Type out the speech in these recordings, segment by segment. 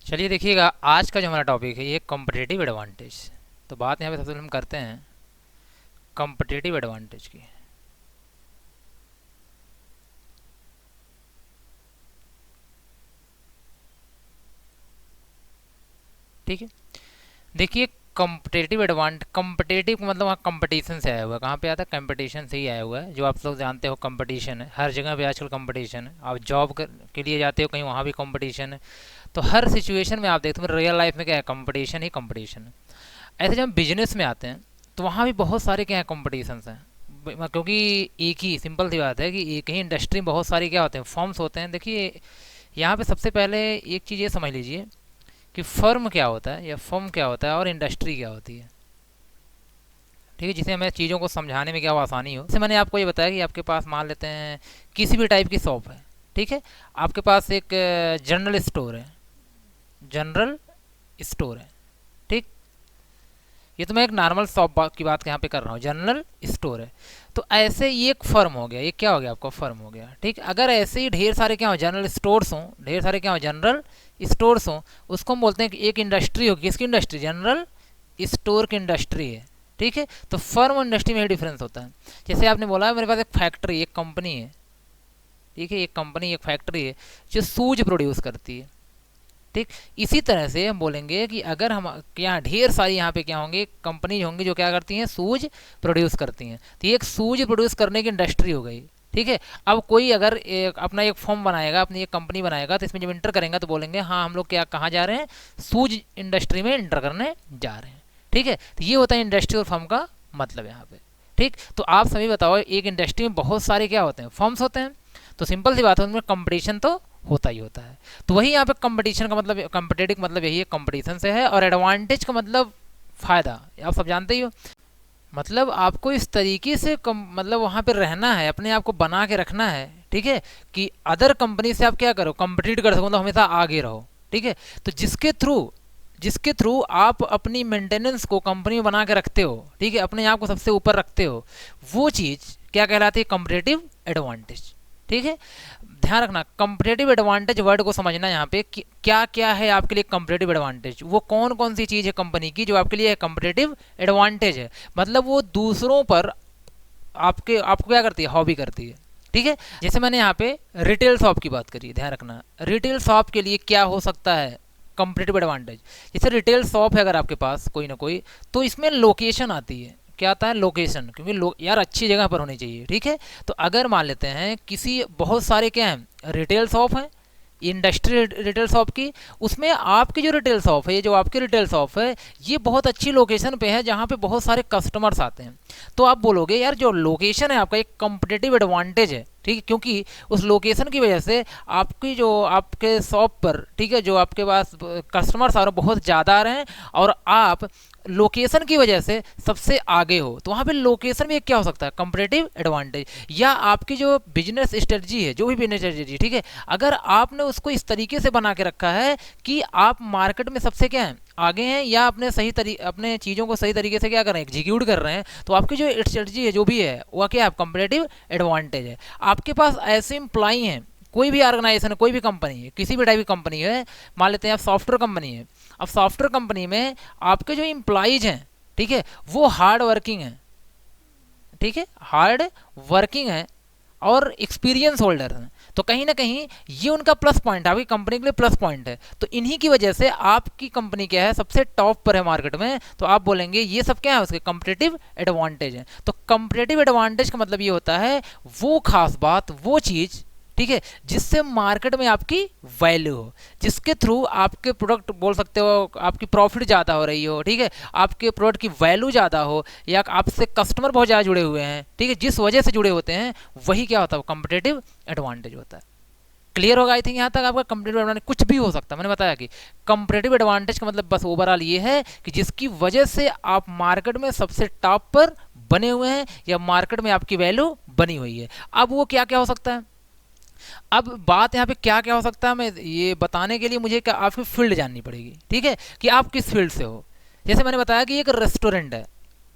चलिए देखिएगा, आज का जो हमारा टॉपिक है ये कॉम्पिटिटिव एडवांटेज। तो बात यहाँ पे सबसे पहले हम करते हैं कॉम्पिटिटिव एडवांटेज की। ठीक है, देखिए कॉम्पिटिटिव का मतलब वहाँ कंपटीशन से आया हुआ है। कहाँ पे आता है? कंपटीशन से ही आया हुआ है। जो आप लोग जानते हो कंपटीशन है, हर जगह पे आजकल कंपटीशन है। आप जॉब के लिए जाते हो कहीं, वहाँ भी कंपटीशन है। तो हर सिचुएशन में आप देखते हो रियल लाइफ में क्या है, कंपटीशन ही कंपटीशन है। ऐसे जब हम बिजनेस में आते हैं तो वहाँ भी बहुत सारे क्या है, कॉम्पिटिशन्स हैं। क्योंकि एक ही सिंपल सी बात है कि एक ही इंडस्ट्री में बहुत सारे क्या होते हैं, फर्म्स होते हैं। देखिए यहाँ पे सबसे पहले एक चीज़ ये समझ लीजिए कि फर्म क्या होता है या फर्म क्या होता है और इंडस्ट्री क्या होती है। ठीक है, जिसे हमें चीज़ों को समझाने में क्या हो, आसानी हो। जैसे मैंने आपको ये बताया कि आपके पास मान लेते हैं किसी भी टाइप की शॉप है। ठीक है, आपके पास एक जनरल स्टोर है, जनरल स्टोर है। ठीक, ये तो मैं एक नॉर्मल शॉप की बात यहाँ पे कर रहा हूँ, जनरल स्टोर है। तो ऐसे ये एक फर्म हो गया, ये क्या हो गया आपका, फर्म हो गया। ठीक, अगर ऐसे ही ढेर सारे क्या हो, जनरल स्टोर्स हों, ढेर सारे क्या हो, जनरल स्टोर्स हों, उसको हम बोलते हैं कि एक इंडस्ट्री होगी। किसकी इंडस्ट्री? जनरल स्टोर की इंडस्ट्री है। ठीक है, तो फर्म और इंडस्ट्री में ही डिफरेंस होता है। जैसे आपने बोला मेरे पास एक फैक्ट्री, एक कंपनी है। ठीक है, एक कंपनी, एक फैक्ट्री है जो सूज प्रोड्यूस करती है। ठीक, इसी तरह से हम बोलेंगे कि अगर हम यहाँ ढेर सारी यहाँ पे क्या होंगे, कंपनी होंगी जो क्या करती हैं, सूज प्रोड्यूस करती हैं। तो ये एक सूज प्रोड्यूस करने की इंडस्ट्री हो गई। ठीक है, अब कोई अगर अपना एक फॉर्म बनाएगा, अपनी एक कंपनी बनाएगा, तो इसमें जब इंटर करेंगे तो बोलेंगे हाँ हम लोग क्या कहाँ जा रहे हैं, सूज इंडस्ट्री में इंटर करने जा रहे हैं। ठीक है, तो ये होता है इंडस्ट्री और फर्म का मतलब यहाँ पे। ठीक, तो आप सभी बताओ, एक इंडस्ट्री में बहुत सारे क्या होते हैं, फर्म्स होते हैं। तो सिंपल सी बात है, उनमें कंपटीशन तो होता ही होता है। तो वही यहाँ पे कंपटीशन का मतलब, कंपटीटिव मतलब यही है, कंपटीशन से है। और एडवांटेज का मतलब फ़ायदा, आप सब जानते ही हो। मतलब आपको इस तरीके से मतलब वहाँ पे रहना है, अपने आप को बना के रखना है। ठीक है, कि अदर कंपनी से आप क्या करो, कंपटीट कर सको, तो हमेशा आगे रहो। ठीक है, तो जिसके थ्रू आप अपनी मेंटेनेंस को कंपनी में बना के रखते हो। ठीक है, अपने आप को सबसे ऊपर रखते हो, वो चीज़ क्या कहलाती है, कंपटीटिव एडवांटेज। ठीक है, ध्यान रखना, कंपटीटिव एडवांटेज वर्ड को समझना यहाँ पे क्या क्या है आपके लिए कंपटीटिव एडवांटेज। वो कौन कौन सी चीज़ है कंपनी की जो आपके लिए कंपटीटिव एडवांटेज है। मतलब वो दूसरों पर आपको क्या करती है, हॉबी करती है। ठीक है, जैसे मैंने यहाँ पे रिटेल शॉप की बात करी, ध्यान रखना रिटेल शॉप के लिए क्या हो सकता है कंपटीटिव एडवांटेज। जैसे रिटेल शॉप है अगर आपके पास कोई ना कोई, तो इसमें लोकेशन आती है। क्या आता है, लोकेशन। क्योंकि यार अच्छी जगह पर होनी चाहिए। ठीक है, तो अगर मान लेते हैं किसी बहुत सारे क्या हैं, रिटेल शॉप हैं, इंडस्ट्री रिटेल शॉप की, उसमें आपकी जो रिटेल शॉप है, ये जो आपकी रिटेल शॉप है, ये बहुत अच्छी लोकेशन पे है जहाँ पे बहुत सारे कस्टमर्स आते हैं। तो आप बोलोगे यार जो लोकेशन है आपका एक कंपटीटिव एडवांटेज है। ठीक है, क्योंकि उस लोकेशन की वजह से आपकी जो आपके शॉप पर, ठीक है, जो आपके पास कस्टमर्स आ रहे हैं बहुत ज़्यादा आ रहे हैं, और आप लोकेशन की वजह से सबसे आगे हो। तो वहाँ पे लोकेशन में क्या हो सकता है, कंपटीटिव एडवांटेज। या आपकी जो बिजनेस स्ट्रेटजी है, जो भी बिजनेस स्ट्रेटजी, ठीक है, अगर आपने उसको इस तरीके से बना के रखा है कि आप मार्केट में सबसे क्या है, आगे हैं, या अपने अपने चीज़ों को सही तरीके से क्या कर रहे हैं, एग्जीक्यूट कर रहे हैं, तो आपकी जो स्ट्रेटजी है जो भी है वह क्या है, कंपटीटिव एडवांटेज है। आपके पास ऐसे एम्प्लॉई हैं, कोई भी ऑर्गेनाइजेशन है, कोई भी कंपनी है, किसी भी टाइप की कंपनी है, मान लेते हैं आप सॉफ्टवेयर कंपनी है। अब सॉफ्टवेयर कंपनी में आपके जो एम्प्लॉइज हैं, ठीक है, वो हार्ड वर्किंग हैं। ठीक है, हार्ड वर्किंग है और एक्सपीरियंस होल्डर हैं। तो कहीं ना कहीं ये उनका प्लस पॉइंट है, आपकी कंपनी के लिए प्लस पॉइंट है। तो इन्हीं की वजह से आपकी कंपनी क्या है, सबसे टॉप पर है मार्केट में। तो आप बोलेंगे ये सब क्या है, उसके कंपटीटिव एडवांटेज है। तो कंपटीटिव एडवांटेज का मतलब ये होता है वो खास बात, वो चीज़, ठीक है, जिससे मार्केट में आपकी वैल्यू हो, जिसके थ्रू आपके प्रोडक्ट बोल सकते हो आपकी प्रॉफिट ज़्यादा हो रही हो। ठीक है, आपके प्रोडक्ट की वैल्यू ज़्यादा हो, या आपसे कस्टमर बहुत ज़्यादा जुड़े हुए हैं। ठीक है, जिस वजह से जुड़े होते हैं, वही क्या होता है, कंपटीटिव एडवांटेज होता है। क्लियर होगा आई थिंक यहाँ तक आपका। कंपटीटिव एडवांटेज कुछ भी हो सकता है, मैंने बताया कि कंपटीटिव एडवांटेज का मतलब बस ओवरऑल ये है कि जिसकी वजह से आप मार्केट में सबसे टॉप पर बने हुए हैं, या मार्केट में आपकी वैल्यू बनी हुई है। अब वो क्या क्या हो सकता है, अब बात यहाँ पे क्या क्या हो सकता है, मैं ये बताने के लिए मुझे क्या आपकी फील्ड जाननी पड़ेगी। ठीक है, कि आप किस फील्ड से हो। जैसे मैंने बताया कि एक रेस्टोरेंट है,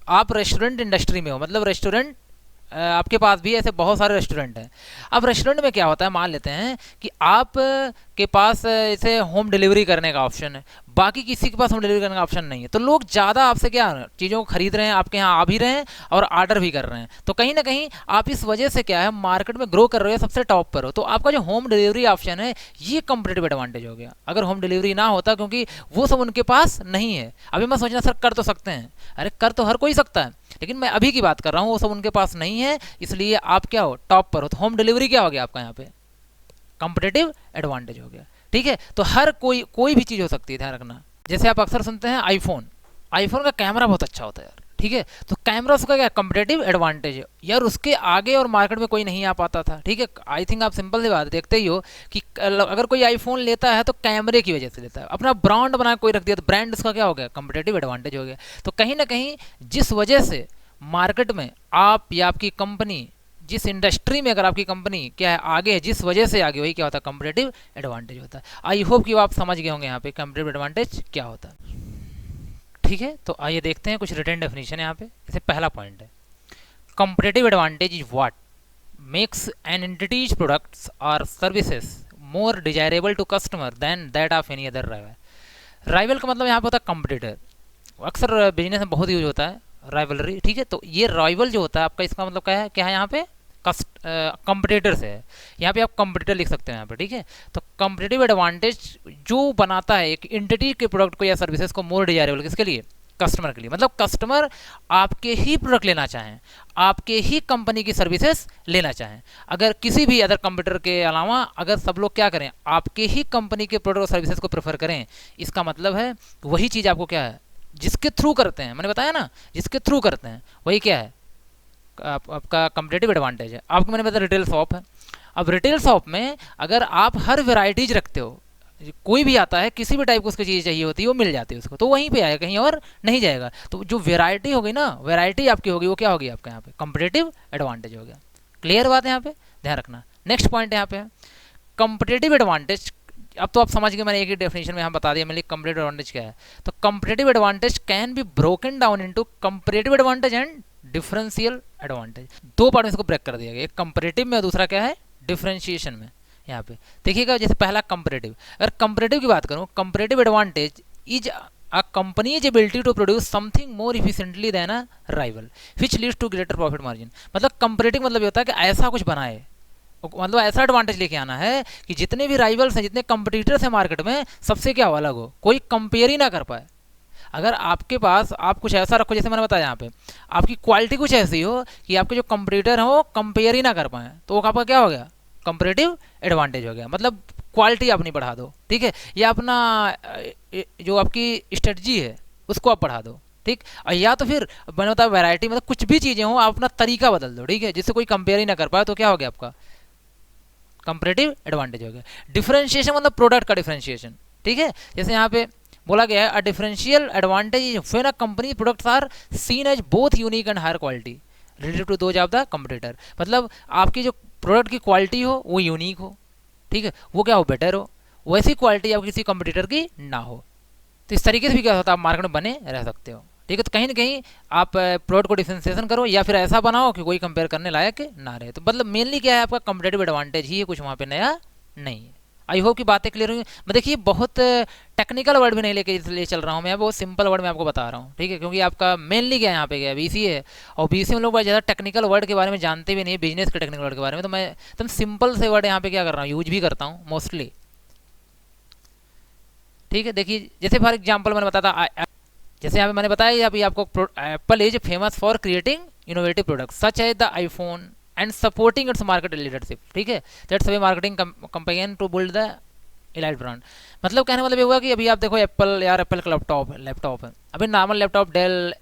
आप रेस्टोरेंट इंडस्ट्री में हो, मतलब रेस्टोरेंट आपके पास भी ऐसे बहुत सारे रेस्टोरेंट हैं। अब रेस्टोरेंट में क्या होता है, मान लेते हैं कि आप के पास ऐसे होम डिलीवरी करने का ऑप्शन है, बाकी किसी के पास होम डिलीवरी करने का ऑप्शन नहीं है, तो लोग ज़्यादा आपसे क्या चीज़ों को खरीद रहे हैं, आपके यहाँ आ भी रहे हैं और आर्डर भी कर रहे हैं। तो कहीं ना कहीं आप इस वजह से क्या है, मार्केट में ग्रो कर रहे हो, सबसे टॉप पर हो। तो आपका जो होम डिलीवरी ऑप्शन है ये कंपटीटिव एडवांटेज हो गया। अगर होम डिलीवरी ना होता, क्योंकि वो सब उनके पास नहीं है। अभी मैं सोचना सर कर तो सकते हैं, अरे कर तो हर कोई सकता है, लेकिन मैं अभी की बात कर रहा हूँ, वो सब उनके पास नहीं है, इसलिए आप क्या हो, टॉप पर हो। तो होम डिलीवरी क्या हो गया आपका यहाँ पे, कंपटीटिव एडवांटेज हो गया। ठीक है, तो हर कोई भी चीज़ हो सकती है, ध्यान रखना। जैसे आप अक्सर सुनते हैं आईफोन, आईफोन का कैमरा बहुत अच्छा होता है यार, ठीक है, तो कैमरा उसका क्या कंपटीटिव एडवांटेज है यार, उसके आगे और मार्केट में कोई नहीं आ पाता था। ठीक है, आई थिंक आप सिंपल सी बात देखते ही हो कि अगर कोई आईफोन लेता है तो कैमरे की वजह से लेता है, अपना ब्रांड बना कोई रख दिया तो ब्रांड उसका क्या हो गया, कंपटीटिव एडवांटेज हो गया। तो कहीं ना कहीं जिस वजह से मार्केट में आप या आपकी कंपनी, जिस इंडस्ट्री में अगर आपकी कंपनी क्या है आगे है, जिस वजह से आगे, वही क्या होता है, कंपटीटिव एडवांटेज होता है। आई होप कि आप समझ गए होंगे यहाँ पे कंपटीटिव एडवांटेज क्या होता है। ठीक है, तो आइए देखते हैं कुछ रिटन डेफिनेशन है यहाँ पे। जैसे पहला पॉइंट है, competitive advantage is what makes an entities products और services more desirable to customer than that of any other rival. Rival का मतलब यहाँ पे होता है कंपटीटर, अक्सर बिजनेस में बहुत यूज होता है राइवलरी। ठीक है, तो ये राइवल जो होता है आपका, इसका मतलब क्या है यहाँ पे, कंपटीटर से है, यहाँ पे आप कंपटीटर लिख सकते हैं यहाँ पे। ठीक है, तो कंपटीटिव एडवांटेज जो बनाता है एक एंटिटी के प्रोडक्ट को या सर्विसेज को मोर डिजायरेबल, किसके लिए, कस्टमर के लिए। मतलब कस्टमर आपके ही प्रोडक्ट लेना चाहें, आपके ही कंपनी की सर्विसेज लेना चाहें। अगर किसी भी अदर कंप्यूटर के अलावा अगर सब लोग क्या करें, आपके ही कंपनी के प्रोडक्ट और सर्विसेज को प्रेफर करें, इसका मतलब है वही चीज़ आपको क्या है, जिसके थ्रू करते हैं, मैंने बताया ना, जिसके थ्रू करते हैं वही क्या है, आपका कंपटीटिव एडवांटेज है। आपको मैंने बताया रिटेल शॉप है, अब रिटेल शॉप में अगर आप हर वेराइटीज रखते हो, कोई भी आता है किसी भी टाइप को उसको चीज़ चाहिए होती है वो मिल जाती है उसको, तो वहीं पे आएगा, कहीं और नहीं जाएगा। तो जो वेराइटी होगी ना, वेराइटी आपकी होगी, वो क्या होगी आपका यहाँ पे, कंपटीटिव एडवांटेज हो गया। क्लियर बात है यहाँ पे, ध्यान रखना। नेक्स्ट पॉइंट यहाँ पे कंपटीटिव एडवांटेज। अब तो आप समझ गए, मैंने एक ही डेफिनेशन में यहाँ बता दिया मैंने कंपटीटिव एडवांटेज क्या है। तो competitive advantage can be broken down into competitive advantage and differential advantage. दो पार्ट में इसको ब्रेक कर दिया गया, एक कंपटीटिव में और दूसरा क्या है, डिफरेंशिएशन में। यहाँ पे देखिएगा, जैसे पहला कंपटीटिव, अगर कंपटीटिव की बात करूँ, competitive advantage is a company's ability to produce something more efficiently than a rival which leads to greater profit margin. मतलब कंपटीटिव मतलब ये होता है कि ऐसा कुछ बनाए, मतलब ऐसा एडवांटेज लेके आना है कि जितने भी राइवल्स हैं, जितने कंपटीटर्स हैं मार्केट में, सबसे क्या हो, अलग हो, कोई कंपेयर ही ना कर पाए। अगर आपके पास आप कुछ ऐसा रखो, जैसे मैंने बताया यहाँ पे, आपकी क्वालिटी कुछ ऐसी हो कि आपके जो कंपटीटर हैं वो कंपेयर ही ना कर पाए, तो वो आपका क्या हो गया, कंपटीटिव एडवांटेज हो गया। मतलब क्वालिटी अपनी बढ़ा दो, ठीक है, या अपना जो आपकी स्ट्रेटजी है उसको आप बढ़ा दो, ठीक। और या तो फिर मैंने बताया वैरायटी, मतलब कुछ भी चीज़ें हो, आप अपना तरीका बदल दो, ठीक है, जिससे कोई कंपेयर ही ना कर पाए, तो क्या हो गया आपका कंपटीटिव एडवांटेज हो गया। डिफरेंशिएशन मतलब प्रोडक्ट का डिफरेंशिएशन, ठीक है, जैसे यहाँ पे बोला गया है a differential advantage when a company products are seen as both unique and higher quality relative to those of the competitor. मतलब आपकी जो प्रोडक्ट की क्वालिटी हो वो यूनिक हो, ठीक है, वो क्या हो, बेटर हो, वैसी क्वालिटी आप किसी कंपटीटर की ना हो। तो इस तरीके से भी क्या होता है, आप मार्केट में बने रह सकते हो, ठीक है। तो कहीं ना कहीं आप प्रोडक्ट को डिफरेंशिएशन करो या फिर ऐसा बनाओ कि कोई कंपेयर करने लायक ना रहे। तो मतलब मेनली क्या है, आपका कंपटीटिव एडवांटेज ही है, कुछ वहाँ पे नया नहीं है। आई होप की बातें क्लियर हुई। मैं देखिए बहुत टेक्निकल वर्ड भी नहीं लेके इसलिए चल रहा हूँ, मैं बहुत सिंपल वर्ड में आपको बता रहा हूँ, ठीक है, क्योंकि आपका मेनली क्या है यहाँ पे क्या बीसी है, और बीसी में लोग बहुत ज़्यादा टेक्निकल वर्ड के बारे में जानते भी नहीं, बिजनेस के टेक्निकल वर्ड के बारे में। तो मैं एकदम सिंपल से वर्ड यहाँ पे क्या कर रहा हूँ, यूज भी करता हूँ मोस्टली, ठीक है। देखिए जैसे फॉर एग्जाम्पल मैंने बताया था, जैसे यहाँ पे मैंने बताया अभी आपको, Apple is famous for creating innovative products such as the iPhone and supporting its market leadership, ठीक है, that's way marketing companion to build the elite brand. मतलब कहने मतलब ये हुआ कि अभी आप देखो एप्पल, यार एप्पल का लैपटॉप है, अभी नॉर्मल लैपटॉप डेल,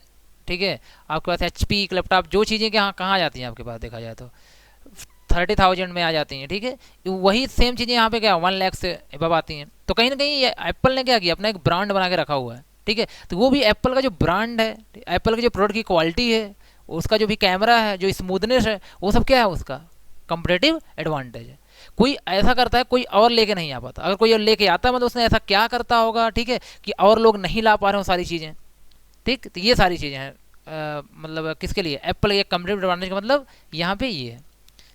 ठीक है, आपके पास एचपी का लैपटॉप, जो चीज़ें कहाँ जाती हैं आपके पास देखा जाए तो 30,000 में आ जाती हैं, ठीक है। वही सेम चीज़ें यहाँ पे क्या 1 लाख से अब आती हैं। तो कहीं ना कहीं एप्पल ने क्या किया, अपना एक ब्रांड बना के रखा हुआ है, ठीक है। तो वो भी एप्पल का जो ब्रांड है, एप्पल की जो प्रोडक्ट की क्वालिटी है, उसका जो भी कैमरा है, जो स्मूथनेस है, वो सब क्या है, उसका कंपटीटिव एडवांटेज है। कोई ऐसा करता है, कोई और लेके नहीं आ पाता। अगर कोई और लेके आता है मतलब उसने ऐसा क्या करता होगा, ठीक है, कि और लोग नहीं ला पा रहे हो सारी चीज़ें, ठीक। तो ये सारी चीज़ें हैं मतलब किसके लिए, एप्पल या कंपेटिटिव एडवांटेज का मतलब यहाँ पे ये है।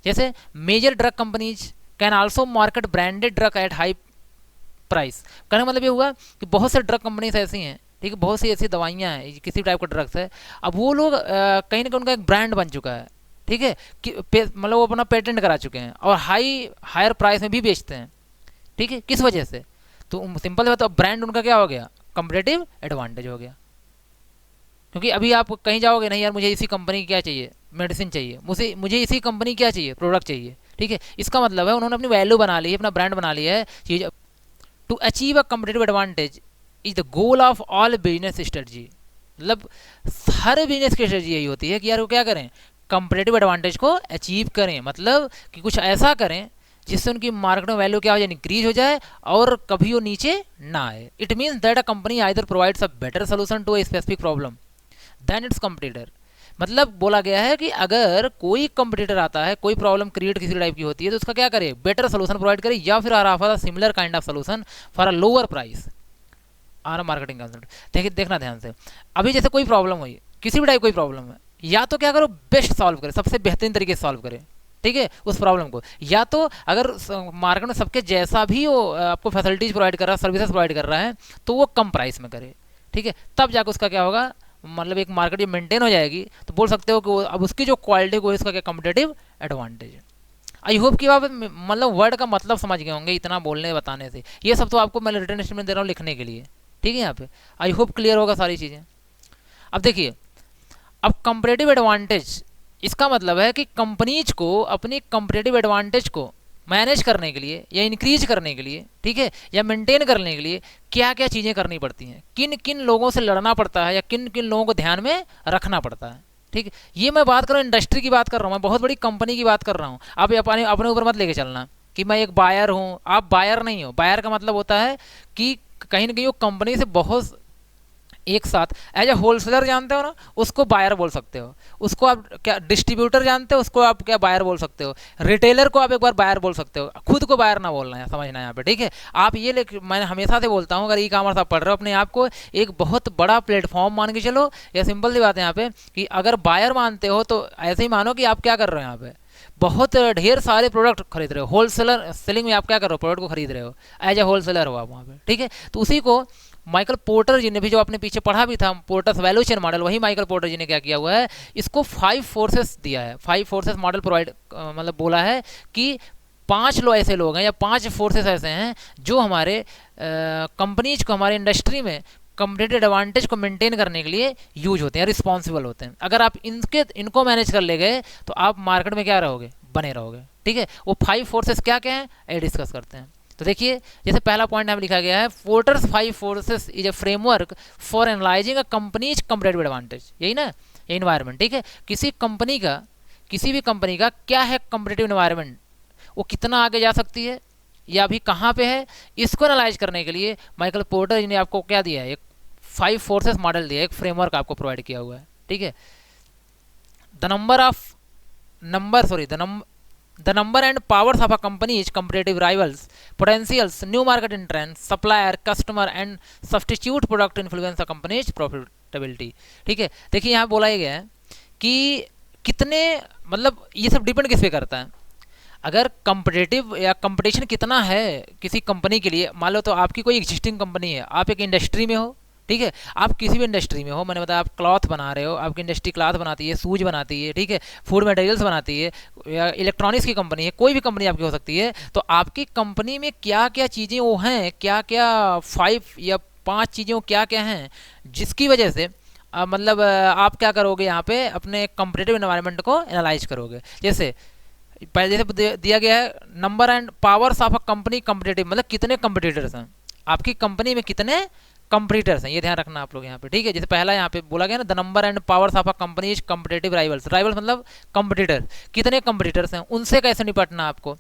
जैसे major drug companies can also market branded drug at high price. कहने का मतलब ये हुआ कि बहुत से ड्रग कंपनीज ऐसी हैं, ठीक है, बहुत सी ऐसी दवाइयाँ हैं, किसी टाइप का ड्रग्स है, अब वो लोग कहीं ना कहीं उनका एक ब्रांड बन चुका है, ठीक है, कि मतलब वो अपना पेटेंट करा चुके हैं और हायर प्राइस में भी बेचते हैं, ठीक है। किस वजह से, तो सिंपल बात, तो ब्रांड उनका क्या हो गया, कंपेटिटिव एडवांटेज हो गया। क्योंकि अभी आप कहीं जाओगे, नहीं यार मुझे इसी कंपनी की क्या चाहिए, मेडिसिन चाहिए, मुझे इसी कंपनी क्या चाहिए, प्रोडक्ट चाहिए, ठीक है। इसका मतलब है उन्होंने अपनी वैल्यू बना ली है, अपना ब्रांड बना लिया है चीज। To achieve a competitive advantage is the goal of all business strategy. मतलब हर बिजनेस की स्ट्रेटजी यही होती है कि यार वो क्या करें, कंपेटिटिव एडवांटेज को अचीव करें, मतलब कि कुछ ऐसा करें जिससे उनकी मार्केट में वैल्यू क्या हो जाए, इंक्रीज हो जाए और कभी वो नीचे ना आए। It means that a company either provides a better solution to a specific problem than its competitor. मतलब बोला गया है कि अगर कोई कंपटीटर आता है, कोई प्रॉब्लम क्रिएट किसी टाइप की होती है, तो उसका क्या करे, बेटर सोल्यूशन प्रोवाइड करे, या फिर offer similar kind of solution for a lower price or marketing consult. देखिए देखना ध्यान से, अभी जैसे कोई प्रॉब्लम हुई, किसी भी टाइप कोई प्रॉब्लम है, या तो क्या करो, बेस्ट सॉल्व करे, सबसे बेहतरीन तरीके से सॉल्व करे, ठीक है, उस प्रॉब्लम को। या तो अगर मार्केट में सबके जैसा भी वो आपको फैसिलिटीज प्रोवाइड कर रहा है, सर्विसेज प्रोवाइड कर रहा है, तो वो कम प्राइस में करे, ठीक है, तब जाकर उसका क्या होगा, मतलब एक मार्केट ये मेंटेन हो जाएगी, तो बोल सकते हो कि वो अब उसकी जो क्वालिटी को इसका क्या कंपेटिटिव एडवांटेज है। आई होप कि आप मतलब वर्ड का मतलब समझ गए होंगे इतना बोलने बताने से। ये सब तो आपको मैं रिटर्न स्टेटमेंट दे रहा हूँ लिखने के लिए, ठीक है। यहाँ पे आई होप क्लियर होगा सारी चीज़ें। अब देखिए, अब कंपेटिटिव एडवांटेज इसका मतलब है कि कंपनीज को अपनी कंपेटिटिव एडवांटेज को मैनेज करने के लिए या इंक्रीज करने के लिए, ठीक है, या मेंटेन करने के लिए क्या क्या चीज़ें करनी पड़ती हैं, किन किन लोगों से लड़ना पड़ता है या किन किन लोगों को ध्यान में रखना पड़ता है, ठीक है। ये मैं बात कर रहा हूँ, इंडस्ट्री की बात कर रहा हूँ, मैं बहुत बड़ी कंपनी की बात कर रहा हूँ। आप अपने अपने ऊपर मत लेके चलना कि मैं एक बायर हूँ, आप बायर नहीं हो। बायर का मतलब होता है कि कहीं ना कहीं वो कंपनी से बहुत एक साथ एज ए होलसेलर जानते हो ना, उसको बायर बोल सकते हो। उसको आप क्या डिस्ट्रीब्यूटर जानते हो, उसको आप क्या बायर बोल सकते हो। रिटेलर को आप एक बार बायर बोल सकते हो, खुद को बायर ना बोलना है, समझना है यहाँ पे, ठीक है। आप ये मैं हमेशा से बोलता हूँ, अगर ई कॉमर्स आप पढ़ रहे हो, अपने आप को एक बहुत बड़ा प्लेटफॉर्म मान के चलो। या सिंपल सी बात है यहाँ पे कि अगर बायर मानते हो तो ऐसे ही मानो कि आप क्या कर रहे हो, यहाँ पे बहुत ढेर सारे प्रोडक्ट खरीद रहे हो, होलसेलर सेलिंग में आप क्या कर रहे हो, प्रोडक्ट को खरीद रहे हो, एज ए होलसेलर हो आप वहाँ पे, ठीक है। तो उसी को माइकल पोर्टर जी ने भी, जो आपने पीछे पढ़ा भी था, पोर्टर्स वैल्यू चेन मॉडल, वही माइकल पोर्टर जी ने क्या किया हुआ है, इसको 5 फोर्सेस दिया है। 5 फोर्सेस मॉडल प्रोवाइड मतलब बोला है कि 5 लोग ऐसे लोग हैं या 5 फोर्सेस ऐसे हैं जो हमारे कंपनीज को, हमारे इंडस्ट्री में कंपेटिटिव एडवांटेज को मेंटेन करने के लिए यूज होते हैं, रिस्पॉन्सिबल होते हैं। अगर आप इनको मैनेज कर ले गए तो आप मार्केट में क्या रहोगे, बने रहोगे, ठीक है। वो 5 फोर्सेस क्या क्या हैं, ये डिस्कस करते हैं। तो देखिए, जैसे पहला पॉइंट यहाँ लिखा गया है, porters 5 forces is a framework for analysing a companies competitive advantage, यही ना, ये इन्वायरमेंट, ठीक है। किसी कंपनी का, किसी भी कंपनी का क्या है कंपेटिटिव इन्वायरमेंट, वो कितना आगे जा सकती है या अभी कहाँ पे है, इसको एनालाइज करने के लिए माइकल पोर्टर जी ने आपको क्या दिया है, एक 5 फोर्सेस मॉडल दिया है, एक फ्रेमवर्क आपको प्रोवाइड किया हुआ है, ठीक है। The number and powers of a company's competitive rivals, potentials, new market entrants, supplier, customer and substitute product influence a company's profitability, ठीक है। देखिए यहाँ बोला ही गया है कि कितने, मतलब ये सब डिपेंड किस पे करता है। अगर कंपटीटिव या कंपटीशन कितना है किसी कंपनी के लिए, मान लो तो आपकी कोई एग्जिस्टिंग कंपनी है, आप एक इंडस्ट्री में हो, ठीक है, आप किसी भी इंडस्ट्री में हो, मैंने बताया आप क्लॉथ बना रहे हो, आपकी इंडस्ट्री क्लॉथ बनाती है, शूज बनाती है, ठीक है, फूड मटेरियल्स बनाती है, या इलेक्ट्रॉनिक्स की कंपनी है, कोई भी कंपनी आपकी हो सकती है। तो आपकी कंपनी में क्या क्या चीज़ें वो हैं, क्या क्या 5 या 5 चीज़ें क्या क्या हैं जिसकी वजह से मतलब आप क्या करोगे, यहाँ पे अपने कंपेटिटिव एनवायरनमेंट को एनालाइज करोगे। जैसे पहले जैसे दिया गया है, number and powers of a company competitive, मतलब कितने कंपटीटर्स हैं आपकी कंपनी में, कितने कंपटीटर्स हैं, ये ध्यान रखना आप लोग यहाँ पे, ठीक है। जैसे पहला यहाँ पे बोला गया ना, the number and powers of a company competitive rivals, rivals मतलब कंपटीटर, कितने कंपटीटर्स हैं, उनसे कैसे निपटना आपको।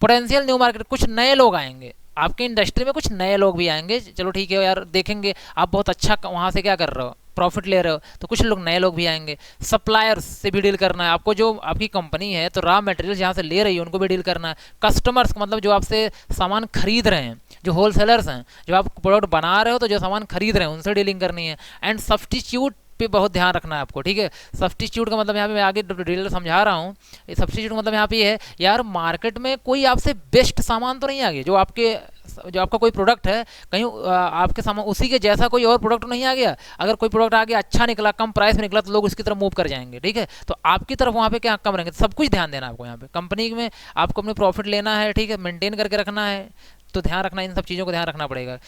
पोटेंशियल न्यू मार्केट, कुछ नए लोग आएंगे आपके इंडस्ट्री में, कुछ नए लोग भी आएंगे, चलो ठीक है यार, देखेंगे आप बहुत अच्छा वहाँ से क्या कर रहे हो, प्रॉफिट ले रहे हो, तो कुछ लोग नए लोग भी आएंगे। सप्लायर्स से भी डील करना है आपको, जो आपकी कंपनी है तो रॉ मटेरियल जहाँ से ले रही है उनको भी डील करना है। कस्टमर्स मतलब जो आपसे सामान खरीद रहे हैं, जो होलसेलर्स हैं, जो आप प्रोडक्ट बना रहे हो तो जो सामान खरीद रहे हैं उनसे डीलिंग करनी है। एंड सब्स्टिट्यूट पे बहुत ध्यान रखना है आपको, ठीक है। सब्स्टिट्यूट का मतलब यहाँ पे मैं आगे डिटेल समझा रहा हूँ। सब्स्टिट्यूट का मतलब यहाँ पे ये है यार, मार्केट में कोई आपसे बेस्ट सामान तो नहीं आ गया, जो आपका कोई प्रोडक्ट है कहीं आपके सामान उसी के जैसा कोई और प्रोडक्ट नहीं आ गया। अगर कोई प्रोडक्ट आ गया अच्छा निकला, कम प्राइस में निकला, तो लोग उसकी तरफ मूव कर जाएंगे, ठीक है। तो आपकी तरफ वहाँ पे क्या कम रहेंगे, सब कुछ ध्यान देना आपको। यहाँ पे कंपनी में आपको अपने प्रॉफिट लेना है, ठीक है, मेंटेन करके रखना है, तो ध्यान रखना, इन सब चीज़ों को ध्यान रखना पड़ेगा,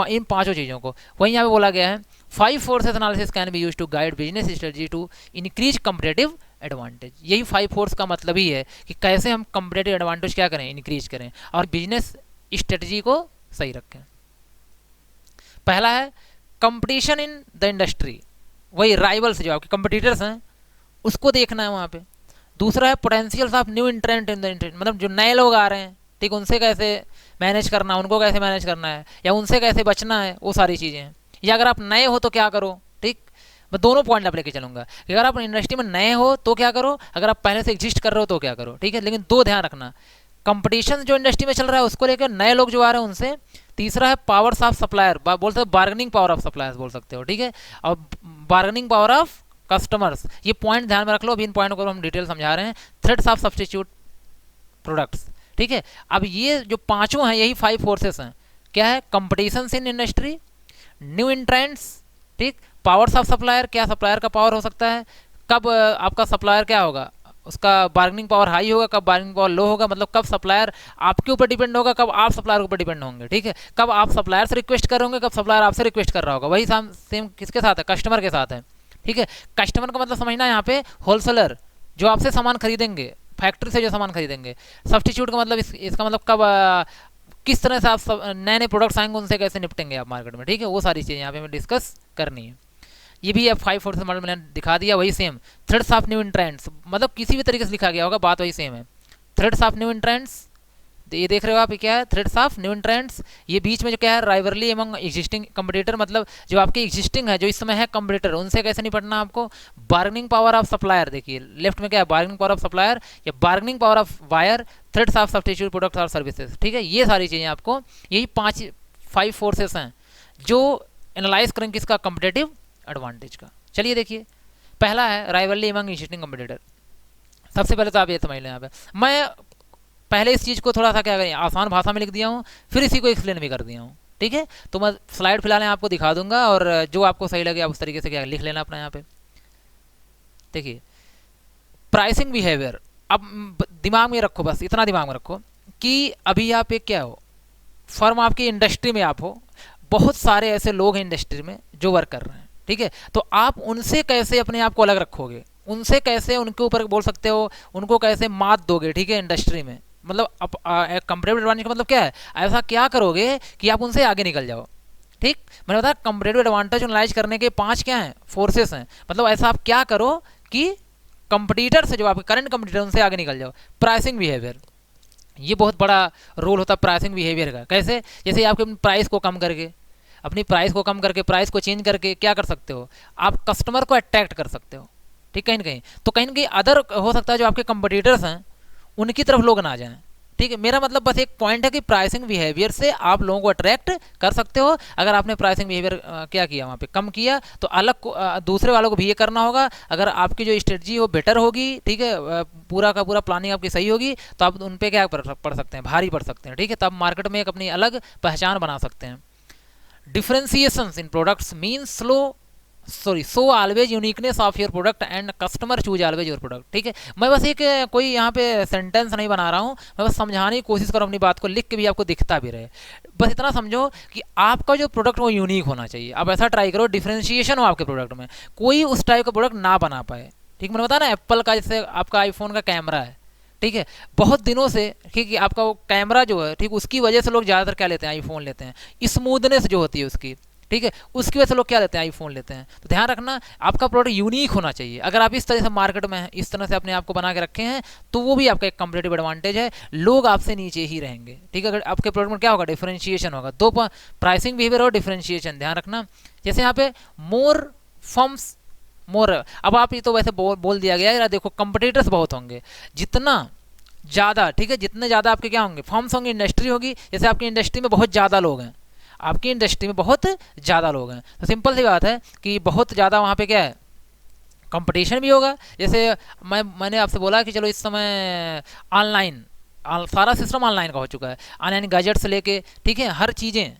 इन पांचों चीज़ों को। वहीं यहाँ पे बोला गया है 5 forces analysis can be use to guide business strategy to increase competitive advantage. यही 5 फोर्स का मतलब ही है कि कैसे हम कंपेटिटिव एडवांटेज क्या करें, इंक्रीज करें और बिजनेस स्ट्रेटजी को सही रखें। पहला है कंपटीशन इन द इंडस्ट्री, वही राइवल्स जो आपके कंपटीटर्स हैं उसको देखना है वहाँ पे। दूसरा है potentials of new entrant in the industry, मतलब जो नए लोग आ रहे हैं, ठीक, उनसे कैसे मैनेज करना है, उनको कैसे मैनेज करना है या उनसे कैसे बचना है, वो सारी चीज़ें हैं। या अगर आप नए हो तो क्या करो, ठीक, मैं दोनों पॉइंट आप लेके चलूंगा कि अगर आप इंडस्ट्री में नए हो तो क्या करो, अगर आप पहले से एग्जिस्ट कर रहे हो तो क्या करो, ठीक है। लेकिन दो ध्यान रखना, कंपटीशन जो इंडस्ट्री में चल रहा है उसको लेकर, नए लोग जो आ रहे हैं उनसे। तीसरा है पावर्स ऑफ सप्लायर, बोल सकते हो बार्गेनिंग पावर ऑफ सप्लायर्स बोल सकते हो, ठीक है, और बार्गेनिंग पावर ऑफ कस्टमर्स। ये पॉइंट ध्यान में रख लो, अभी इन पॉइंट को हम डिटेल समझा रहे हैं। थ्रेड्स ऑफ सब्स्टिट्यूट प्रोडक्ट्स, ठीक है। अब ये जो पांचों हैं यही 5 फोर्सेस हैं। क्या है, कंपटीशन इन इंडस्ट्री, न्यू इंट्रेंट्स, ठीक, पावर्स ऑफ सप्लायर, क्या सप्लायर का पावर हो सकता है, कब आपका सप्लायर क्या होगा, उसका बार्गेनिंग पावर हाई होगा, कब बार्गेनिंग पावर लो होगा, मतलब कब सप्लायर आपके ऊपर डिपेंड होगा, कब आप सप्लायर के ऊपर डिपेंड होंगे, ठीक है। कब आप सप्लायर से रिक्वेस्ट करोगे, कब सप्लायर आपसे रिक्वेस्ट कर रहा होगा। वही सेम किसके साथ है, कस्टमर के साथ है, ठीक है। कस्टमर का मतलब समझना है यहाँ पे होलसेलर जो आपसे सामान खरीदेंगे, फैक्ट्री से जो सामान खरीदेंगे। सब्स्टिट्यूट का मतलब इसका मतलब कब किस तरह से आप नए नए प्रोडक्ट्स आएंगे उनसे कैसे निपटेंगे आप मार्केट में, ठीक है। वो सारी चीज़ें यहाँ पे हमें डिस्कस करनी है। ये भी अब 5 फोर्सेस मॉडल मैंने दिखा दिया, वही सेम। थ्रेड्स ऑफ न्यू इंट्रेंट्स, मतलब किसी भी तरीके से लिखा गया होगा, बात वही सेम है। थ्रेड्स ऑफ न्यू इंट्रेंट्स, ये देख रहे हो आप, ये क्या है, थ्रेड्स ऑफ न्यू इंट्रेंट्स। ये बीच में जो क्या है, राइवरली एमंग एग्जिस्टिंग कंपटीटर, मतलब जो आपके एग्जिस्टिंग है, जो इस समय है कंपटीटर, उनसे कैसे निपटना आपको। बार्गेनिंग पावर ऑफ सप्लायर, देखिए लेफ्ट में क्या है, बार्गेनिंग पावर ऑफ सप्लायर या bargaining power of buyer. Threads of substitute products और सर्विसेज, ठीक है। ये सारी चीज़ें आपको, यही 5 फोर्सेस हैं जो एनालाइज करेंगे किसका, कंपटीटिव एडवांटेज का। चलिए देखिए, पहला है राइवरली एमंग एग्जिस्टिंग कंपटीटर। सबसे पहले तो आप ये समझ लें, यहाँ पे मैं पहले इस चीज़ को थोड़ा सा क्या करें, आसान भाषा में लिख दिया हूँ, फिर इसी को एक्सप्लेन भी कर दिया हूँ, ठीक है। तो मैं स्लाइड फिलहाल आपको दिखा दूंगा और जो आपको सही लगे आप उस तरीके से क्या लिख लेना अपना। यहाँ पे देखिए, प्राइसिंग बिहेवियर, अब दिमाग में रखो, बस इतना दिमाग में रखो कि अभी आप एक क्या हो, फर्म आपकी इंडस्ट्री में आप हो, बहुत सारे ऐसे लोग हैं इंडस्ट्री में जो वर्क कर रहे हैं, ठीक है। तो आप उनसे कैसे अपने आप को अलग रखोगे, उनसे कैसे उनके ऊपर बोल सकते हो, उनको कैसे मात दोगे, ठीक है, इंडस्ट्री में। मतलब कंपेटिटिव एडवांटेज का मतलब क्या है, ऐसा क्या करोगे कि आप उनसे आगे निकल जाओ, ठीक। मैंने बताया कंपेटिटिव एडवांटेज एनालाइज करने के 5 क्या हैं, फोर्सेस हैं। मतलब ऐसा आप क्या करो कि कंपटीटर से, जो आपके करंट कंपटीटर, उनसे आगे निकल जाओ। प्राइसिंग बिहेवियर, ये बहुत बड़ा रोल होता है प्राइसिंग बिहेवियर का। कैसे, जैसे आपके प्राइस को कम करके, अपनी प्राइस को कम करके, प्राइस को चेंज करके क्या कर सकते हो, आप कस्टमर को अट्रैक्ट कर सकते हो, ठीक। कहीं ना कहीं तो कहीं ना कहीं अदर हो सकता है जो आपके कंपटीटर्स हैं उनकी तरफ लोग ना जाएं, ठीक है। मेरा मतलब बस एक पॉइंट है कि प्राइसिंग बिहेवियर से आप लोगों को अट्रैक्ट कर सकते हो। अगर आपने प्राइसिंग बिहेवियर क्या किया, वहाँ पे कम किया, तो अलग दूसरे वालों को भी ये करना होगा। अगर आपकी जो स्ट्रेटजी हो बेटर होगी, ठीक है, पूरा का पूरा प्लानिंग आपकी सही होगी, तो आप उन पर क्या पढ़ सकते हैं, भारी पढ़ सकते हैं, ठीक है। तब मार्केट में एक अपनी अलग पहचान बना सकते हैं। Differentiations in products means so always uniqueness of your product and customer choose always your product, ठीक है। मैं बस एक कोई यहाँ पे सेंटेंस नहीं बना रहा हूँ, मैं बस समझाने की कोशिश करूँ अपनी बात को, लिख के भी आपको दिखता भी रहे। बस इतना समझो कि आपका जो प्रोडक्ट वो यूनिक होना चाहिए। आप ऐसा ट्राई करो डिफरेंशिएशन हो आपके प्रोडक्ट में, कोई उस टाइप का प्रोडक्ट ना बना पाए, ठीक। मैंने बताया ना, एप्पल का जैसे आपका आईफोन का कैमरा है, ठीक है, बहुत दिनों से, ठीक है, आपका वो कैमरा जो है, ठीक, उसकी वजह से लोग ज़्यादातर क्या लेते हैं, आईफोन लेते हैं। स्मूथनेस जो होती है उसकी, ठीक है, उसकी वजह से लोग क्या लेते हैं, आईफोन लेते हैं। तो ध्यान रखना, आपका प्रोडक्ट यूनिक होना चाहिए। अगर आप इस तरह से मार्केट में इस तरह से अपने आप को बना के रखे हैं, तो वो भी आपका एक कंपेटिटिव एडवांटेज है। लोग आपसे नीचे ही रहेंगे, ठीक है। अगर आपके प्रोडक्ट में क्या होगा, डिफरेंशिएशन होगा। दो प्राइसिंग बिहेवियर और डिफरेंशिएशन, ध्यान रखना। जैसे यहाँ पे मोर फर्म्स मोर, अब आप ये तो वैसे बोल दिया गया है, देखो कंपटीटर्स बहुत होंगे, जितना ज़्यादा, ठीक है, जितने ज़्यादा आपके क्या होंगे, फर्म्स होंगे, इंडस्ट्री होगी। जैसे आपकी इंडस्ट्री में बहुत ज़्यादा लोग हैं, आपकी इंडस्ट्री में बहुत ज़्यादा लोग हैं, तो सिंपल सी बात है कि बहुत ज़्यादा वहाँ पे क्या है, कंपटीशन भी होगा। जैसे मैंने आपसे बोला कि चलो इस समय ऑनलाइन सारा सिस्टम ऑनलाइन का हो चुका है, ऑनलाइन गैजेट से लेके, ठीक है, हर चीज़ें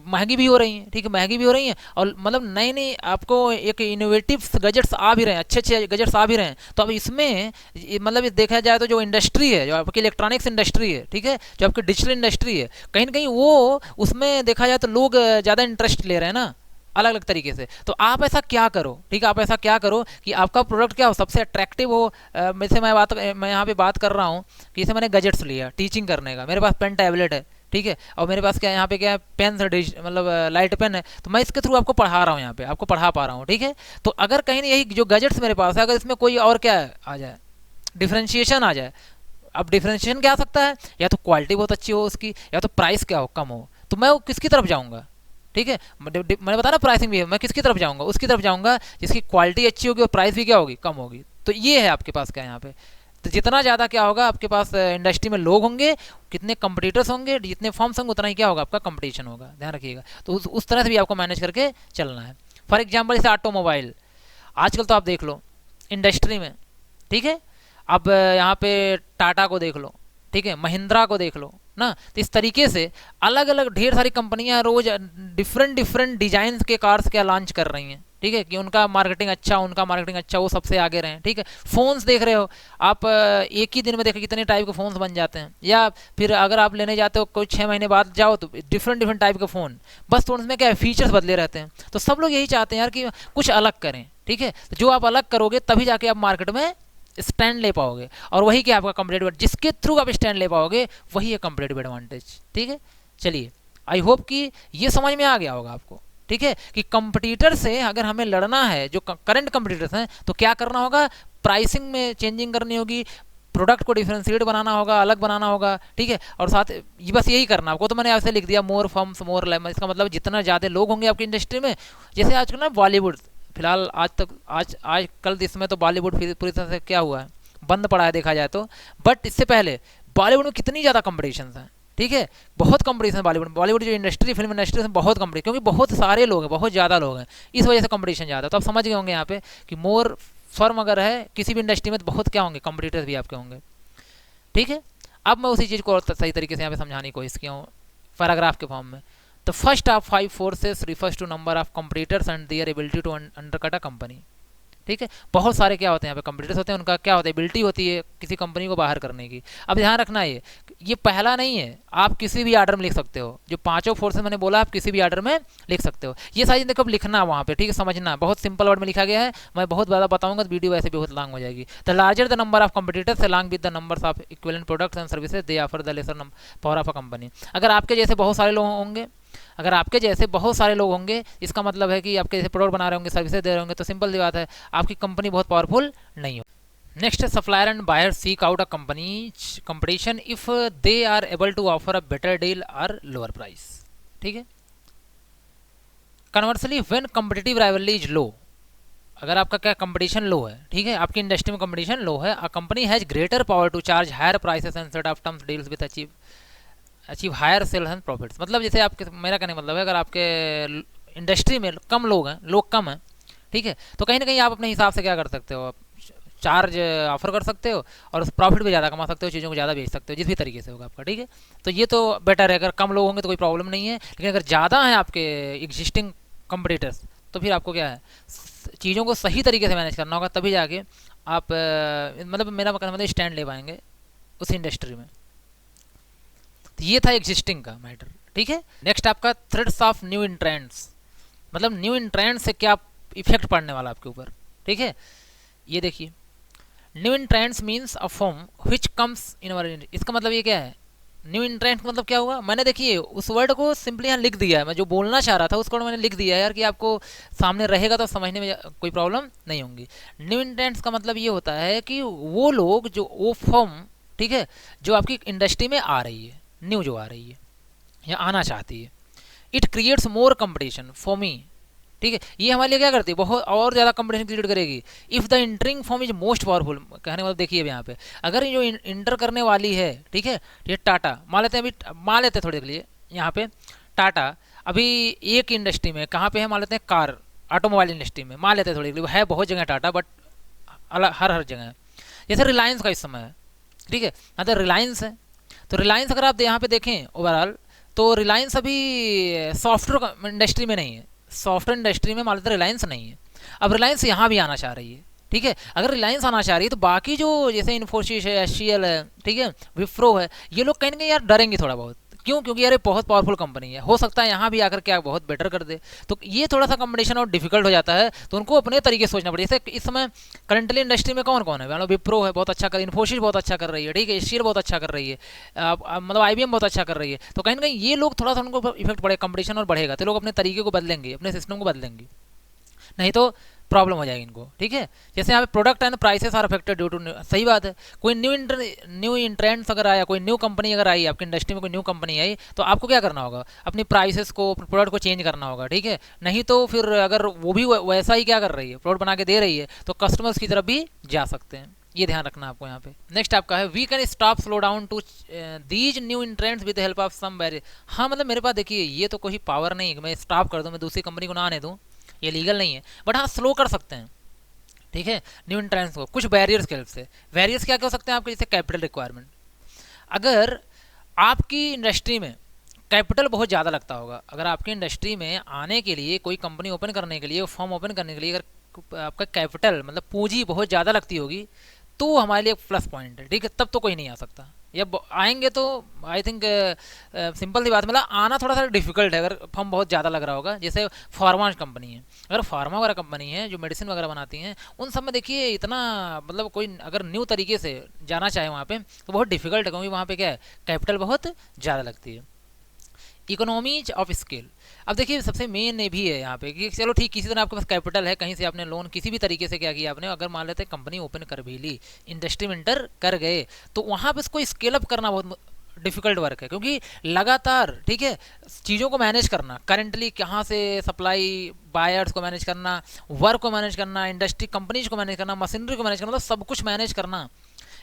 महंगी भी हो रही हैं, ठीक है, महंगी भी हो रही हैं, और मतलब नई नई आपको एक इनोवेटिव गजट्स आ भी रहे हैं, अच्छे अच्छे गजट्स आ भी रहे हैं। तो अब इसमें मतलब ये देखा जाए तो जो इंडस्ट्री है, जो आपकी इलेक्ट्रॉनिक्स इंडस्ट्री है, ठीक है, जो आपकी डिजिटल इंडस्ट्री है, कहीं ना कहीं वो उसमें देखा जाए तो लोग ज़्यादा इंटरेस्ट ले रहे हैं ना, अलग अलग तरीके से। तो आप ऐसा क्या करो, ठीक है, आप ऐसा क्या करो कि आपका प्रोडक्ट क्या हो, सबसे अट्रैक्टिव हो। जैसे मैं यहाँ पे बात कर रहा हूँ कि जैसे मैंने गजट्स लिया टीचिंग करने का, मेरे पास पेन टैबलेट है, ठीक है, और मेरे पास क्या यहाँ पे क्या है, पेन है, मतलब लाइट पेन है, तो मैं इसके थ्रू आपको पढ़ा रहा हूँ, यहाँ पे आपको पढ़ा पा रहा हूँ, ठीक है। तो अगर कहीं यही जो गैजेट्स मेरे पास है, अगर इसमें कोई और क्या आ जाए, डिफ्रेंशिएशन आ जाए, अब डिफ्रेंशिएशन क्या आ सकता है, या तो क्वालिटी बहुत अच्छी हो उसकी, या तो प्राइस क्या हो, कम हो, तो मैं वो किसकी तरफ जाऊँगा, ठीक है, मैंने बताया ना प्राइसिंग भी है, मैं किसकी तरफ जाऊँगा, उसकी तरफ जाऊँगा जिसकी क्वालिटी अच्छी होगी और प्राइस भी क्या होगी, कम होगी। तो ये है आपके पास क्या यहाँ पे। तो जितना ज़्यादा क्या होगा आपके पास इंडस्ट्री में लोग होंगे, कितने कंपटीटर्स होंगे, जितने फॉर्म्स होंगे, उतना ही क्या होगा, आपका कंपटीशन होगा, ध्यान रखिएगा। तो उस तरह से भी आपको मैनेज करके चलना है। फॉर एग्जाम्पल जैसे ऑटोमोबाइल, आजकल तो आप देख लो इंडस्ट्री में, ठीक है, अब यहाँ पे टाटा को देख लो, ठीक है, महिंद्रा को देख लो ना, तो इस तरीके से अलग अलग ढेर सारी कंपनियां रोज डिफरेंट डिफरेंट डिजाइन के कार्स क्या लॉन्च कर रही हैं, ठीक है, कि उनका मार्केटिंग अच्छा, वो सबसे आगे रहें, ठीक है। फोन्स देख रहे हो आप, एक ही दिन में देखो कितने टाइप के फोन्स बन जाते हैं, या फिर अगर आप लेने जाते हो कोई 6 महीने बाद जाओ तो डिफरेंट डिफरेंट टाइप के फ़ोन, बस तो उनमें क्या है, फीचर्स बदले रहते हैं। तो सब लोग यही चाहते हैं यार कि कुछ अलग करें, ठीक है। तो जो आप अलग करोगे तभी जाके आप मार्केट में स्टैंड ले पाओगे, और वही क्या आपका कंपटीटिव, जिसके थ्रू आप स्टैंड ले पाओगे वही है कंपटीटिव एडवांटेज, ठीक है। चलिए, आई होप कि ये समझ में आ गया होगा आपको, ठीक है, कि कंपटीटर से अगर हमें लड़ना है, जो करंट कंपटीटर्स हैं, तो क्या करना होगा, प्राइसिंग में चेंजिंग करनी होगी, प्रोडक्ट को डिफरेंशिएट बनाना होगा, अलग बनाना होगा, ठीक है। और साथ ये बस यही करना आपको, तो मैंने ऐसे लिख दिया मोर फर्म्स मोर लेमन, इसका मतलब जितना ज़्यादा लोग होंगे आपकी इंडस्ट्री में, जैसे आजकल ना बॉलीवुड, फिलहाल आज कल इसमें तो बॉलीवुड पूरी तरह से क्या हुआ है, बंद पड़ा है देखा जाए तो। बट इससे पहले बॉलीवुड में कितनी ज़्यादा कंपटीशन हैं, ठीक है, बहुत कंपटीशन बॉलीवुड जो इंडस्ट्री, फिल्म इंडस्ट्री में बहुत कंपटीशन, क्योंकि बहुत सारे लोग हैं, बहुत ज़्यादा लोग हैं, इस वजह से कंपटीशन ज़्यादा। तो आप समझ गए होंगे यहाँ पे कि मोर फर्म अगर है किसी भी इंडस्ट्री में, तो बहुत क्या होंगे, कंपटीटर्स भी आपके होंगे, ठीक है। अब मैं उसी चीज़ को और सही तरीके से यहाँ पे समझाने की कोशिश किया हूँ पैराग्राफ के फॉर्म में। The first of 5 forces refers to number of competitors and their ability to undercut a company, ठीक है। बहुत सारे क्या होते हैं यहाँ पे कंपटीटर्स होते हैं, उनका क्या होता है, एबिलिटी होती है किसी कंपनी को बाहर करने की। अब ध्यान रखना ये पहला नहीं है, आप किसी भी आर्डर में लिख सकते हो, जो पांचों फोर्सेस मैंने बोला आप किसी भी आर्डर में लिख सकते हो। ये सारी चीज़ें कब लिखना वहाँ पे, ठीक है, समझना, बहुत सिंपल वर्ड में लिखा गया है, मैं बहुत ज़्यादा बताऊंगा तो वीडियो वैसे बहुत लॉन्ग हो जाएगी। The larger the number of competitors along with the numbers of equivalent products and services they offer the lesser power of a company. अगर आपके जैसे बहुत सारे लोग होंगे, अगर आपके जैसे बहुत सारे लोग होंगे, इसका मतलब है कि आपके जैसे प्रोडक्ट बना रहे होंगे, सर्विसेज दे रहे होंगे, तो सिंपल सी बात है आपकी कंपनी बहुत पावरफुल नहीं हो। Next, supplier and buyer seek out a company competition if they are able to offer a better deal और लोअर प्राइस, ठीक है। Conversely when competitive rivalry is low, अगर आपका क्या कंपटीशन लो है, ठीक है, आपकी इंडस्ट्री में कंपटीशन लो है, a company has greater power to charge higher prices and set of terms deals with achieve higher sales and profits. मतलब जैसे आपके, मेरा कहने का मतलब है, अगर आपके इंडस्ट्री में कम लोग कम हैं, ठीक है, तो कहीं ना कहीं आप अपने हिसाब से क्या कर सकते हो, आप चार्ज ऑफर कर सकते हो और उस प्रॉफिट भी ज़्यादा कमा सकते हो, चीज़ों को ज़्यादा बेच सकते हो, जिस भी तरीके से होगा आपका, ठीक है। तो ये तो बेटर है, अगर कम लोग होंगे तो कोई प्रॉब्लम नहीं है, लेकिन अगर ज़्यादा हैं आपके एग्जिस्टिंग कंपटीटर्स, तो फिर आपको क्या है, चीज़ों को सही तरीके से मैनेज करना होगा, तभी जाके आप मतलब मेरा मतलब स्टैंड ले पाएंगे उस इंडस्ट्री में। तो ये था एग्जिस्टिंग का मैटर, ठीक है। नेक्स्ट आपका थ्रेड्स ऑफ न्यू इंट्रेंड्स, मतलब न्यू इंट्रेंड से क्या इफेक्ट पड़ने वाला आपके ऊपर, ठीक है। ये देखिए, new entrants means a form which comes in our, इसका मतलब ये क्या है, न्यू इंट्रेंट मतलब क्या हुआ, मैंने देखिए उस वर्ड को सिंपली यहाँ लिख दिया है, मैं जो बोलना चाह रहा था उसको मैंने लिख दिया है यार, कि आपको सामने रहेगा तो समझने में कोई प्रॉब्लम नहीं होगी। न्यू इंट्रेंट्स का मतलब ये होता है कि वो लोग, जो वो फॉर्म, ठीक है, जो आपकी इंडस्ट्री में आ रही है, न्यू जो आ रही है या आना चाहती है, it creates more competition for me, ठीक है, ये हमारे लिए क्या करती है, बहुत और ज़्यादा कंपटीशन क्रिएट करेगी। If the entering form is most powerful, कहने मतलब देखिए यहाँ पे, अगर जो इंटर करने वाली है, ठीक है, ये टाटा मान लेते हैं, अभी मान लेते हैं थोड़ी देर के लिए यहाँ पे, टाटा अभी एक इंडस्ट्री में कहाँ पे है, मान लेते हैं कार, ऑटोमोबाइल इंडस्ट्री में मान लेते हैं थोड़ी, है बहुत जगह टाटा, बट हर जगह है। जैसे रिलायंस का इस समय है, ठीक है, मतलब रिलायंस है, तो रिलायंस अगर आप यहाँ पे देखें ओवरऑल, तो रिलायंस अभी सॉफ्टवेयर इंडस्ट्री में नहीं है, सॉफ्टवेयर इंडस्ट्री में मान लेते रिलायंस नहीं है। अब रिलायंस यहाँ भी आना चाह रही है, ठीक है। अगर रिलायंस आना चाह रही है तो बाकी जो जैसे इन्फोसिस है, एचसीएल है, ठीक है, विप्रो है, ये लोग कहीं ना कहीं यार डरेंगे थोड़ा बहुत। क्यों? क्योंकि यार ये बहुत पावरफुल कंपनी है, हो सकता है यहाँ भी आकर के बहुत बेटर कर दे, तो ये थोड़ा सा कॉम्बिनेशन और डिफिकल्ट हो जाता है, तो उनको अपने तरीके से सोचना पड़ेगा। जैसे इस समय करंटली इंडस्ट्री में कौन कौन है, मतलब विप्रो है बहुत अच्छा कर, इन्फोसिस बहुत अच्छा कर रही है, ठीक है, एचसीएल बहुत अच्छा कर रही है, मतलब आईबीएम बहुत अच्छा कर रही है, तो कहीं ना कहीं ये लोग थोड़ा सा उनको इफेक्ट पड़ेगा, कंपटीशन और बढ़ेगा, तो लोग अपने तरीके को बदलेंगे, अपने सिस्टम को बदलेंगे, नहीं तो प्रॉब्लम हो जाएगी इनको, ठीक है। जैसे यहाँ पे product and prices are affected due to, सही बात है, कोई न्यू इंट्रेंड्स अगर आया, कोई न्यू कंपनी अगर आई आपकी इंडस्ट्री में, कोई न्यू कंपनी आई, तो आपको क्या करना होगा, अपनी प्राइसेस को, प्रोडक्ट को चेंज करना होगा, ठीक है। नहीं तो फिर अगर वो भी वैसा ही क्या कर रही है, प्रोडक्ट बना के दे रही है, तो कस्टमर्स की तरफ भी जा सकते हैं, ये ध्यान रखना आपको यहाँ पे। नेक्स्ट आपका है we can stop slow down to these new entrants with help of some barrier. हाँ, मतलब मेरे पास देखिए ये तो कोई पावर नहीं है कि मैं स्टॉप कर दूँ, मैं दूसरी कंपनी को ना आने दूँ, ये लीगल नहीं है, बट हाँ स्लो कर सकते हैं, ठीक है, न्यू इंट्रेंस को कुछ बैरियर्स के हेल्प से। बैरियर्स क्या क्या हो सकते हैं आपके, जैसे कैपिटल रिक्वायरमेंट। अगर आपकी इंडस्ट्री में कैपिटल बहुत ज़्यादा लगता होगा, अगर आपकी इंडस्ट्री में आने के लिए, कोई कंपनी ओपन करने के लिए, फर्म ओपन करने के लिए अगर आपका कैपिटल मतलब पूंजी बहुत ज़्यादा लगती होगी, तो हमारे लिए एक प्लस पॉइंट है, ठीक है, तब तो कोई नहीं आ सकता। या आएंगे तो आई थिंक सिंपल सी बात, मतलब आना थोड़ा सा डिफिकल्ट है अगर फर्म बहुत ज़्यादा लग रहा होगा। जैसे फार्मा कंपनी है, अगर फार्मा वगैरह कंपनी है जो मेडिसिन वगैरह बनाती हैं, उन सब में देखिए इतना मतलब कोई अगर न्यू तरीके से जाना चाहे वहाँ पे तो बहुत डिफिकल्ट है, क्योंकि वहाँ पे क्या है, कैपिटल बहुत ज़्यादा लगती है। इकोनॉमीज ऑफ स्केल, अब देखिए सबसे मेन ये भी है यहाँ पे कि चलो ठीक, किसी तरह आपके पास कैपिटल है, कहीं से आपने लोन किसी भी तरीके से क्या किया आपने, अगर मान लेते हैं कंपनी ओपन कर भी ली, इंडस्ट्री में इंटर कर गए, तो वहाँ पे इसको स्केल अप करना बहुत डिफिकल्ट वर्क है, क्योंकि लगातार, ठीक है, चीज़ों को मैनेज करना, करेंटली कहाँ से सप्लाई, बायर्स को मैनेज करना, वर्क को मैनेज करना, इंडस्ट्री कंपनीज को मैनेज करना, मशीनरी को मैनेज करना, मतलब सब कुछ मैनेज करना,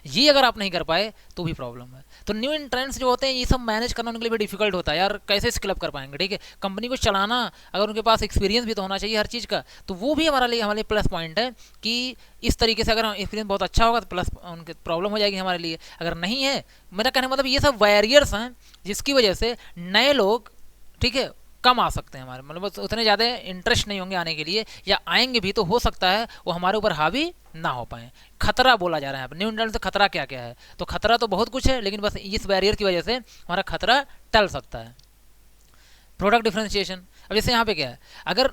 ये अगर आप नहीं कर पाए तो भी प्रॉब्लम है। तो न्यू इंट्रेंट्स जो होते हैं ये सब मैनेज करना उनके लिए भी डिफिकल्ट होता है यार, कैसे स्किल अप कर पाएंगे, ठीक है, कंपनी को चलाना, अगर उनके पास एक्सपीरियंस भी तो होना चाहिए हर चीज़ का, तो वो भी हमारे लिए प्लस पॉइंट है कि इस तरीके से अगर एक्सपीरियंस बहुत अच्छा होगा तो प्लस उनके प्रॉब्लम हो जाएगी हमारे लिए, अगर नहीं है, मेरा कहने मतलब ये सब बैरियर्स हैं जिसकी वजह से नए लोग, ठीक है, कम आ सकते हैं हमारे, मतलब उतने ज़्यादा इंटरेस्ट नहीं होंगे आने के लिए, या आएंगे भी तो हो सकता है वो हमारे ऊपर हावी ना हो पाए। खतरा बोला जा रहा है न्यू इंडियन से, खतरा क्या क्या है, तो खतरा तो बहुत कुछ है, लेकिन बस इस बैरियर की वजह से हमारा खतरा टल सकता है। प्रोडक्ट डिफ्रेंशिएशन, अब जैसे यहाँ पे क्या है, अगर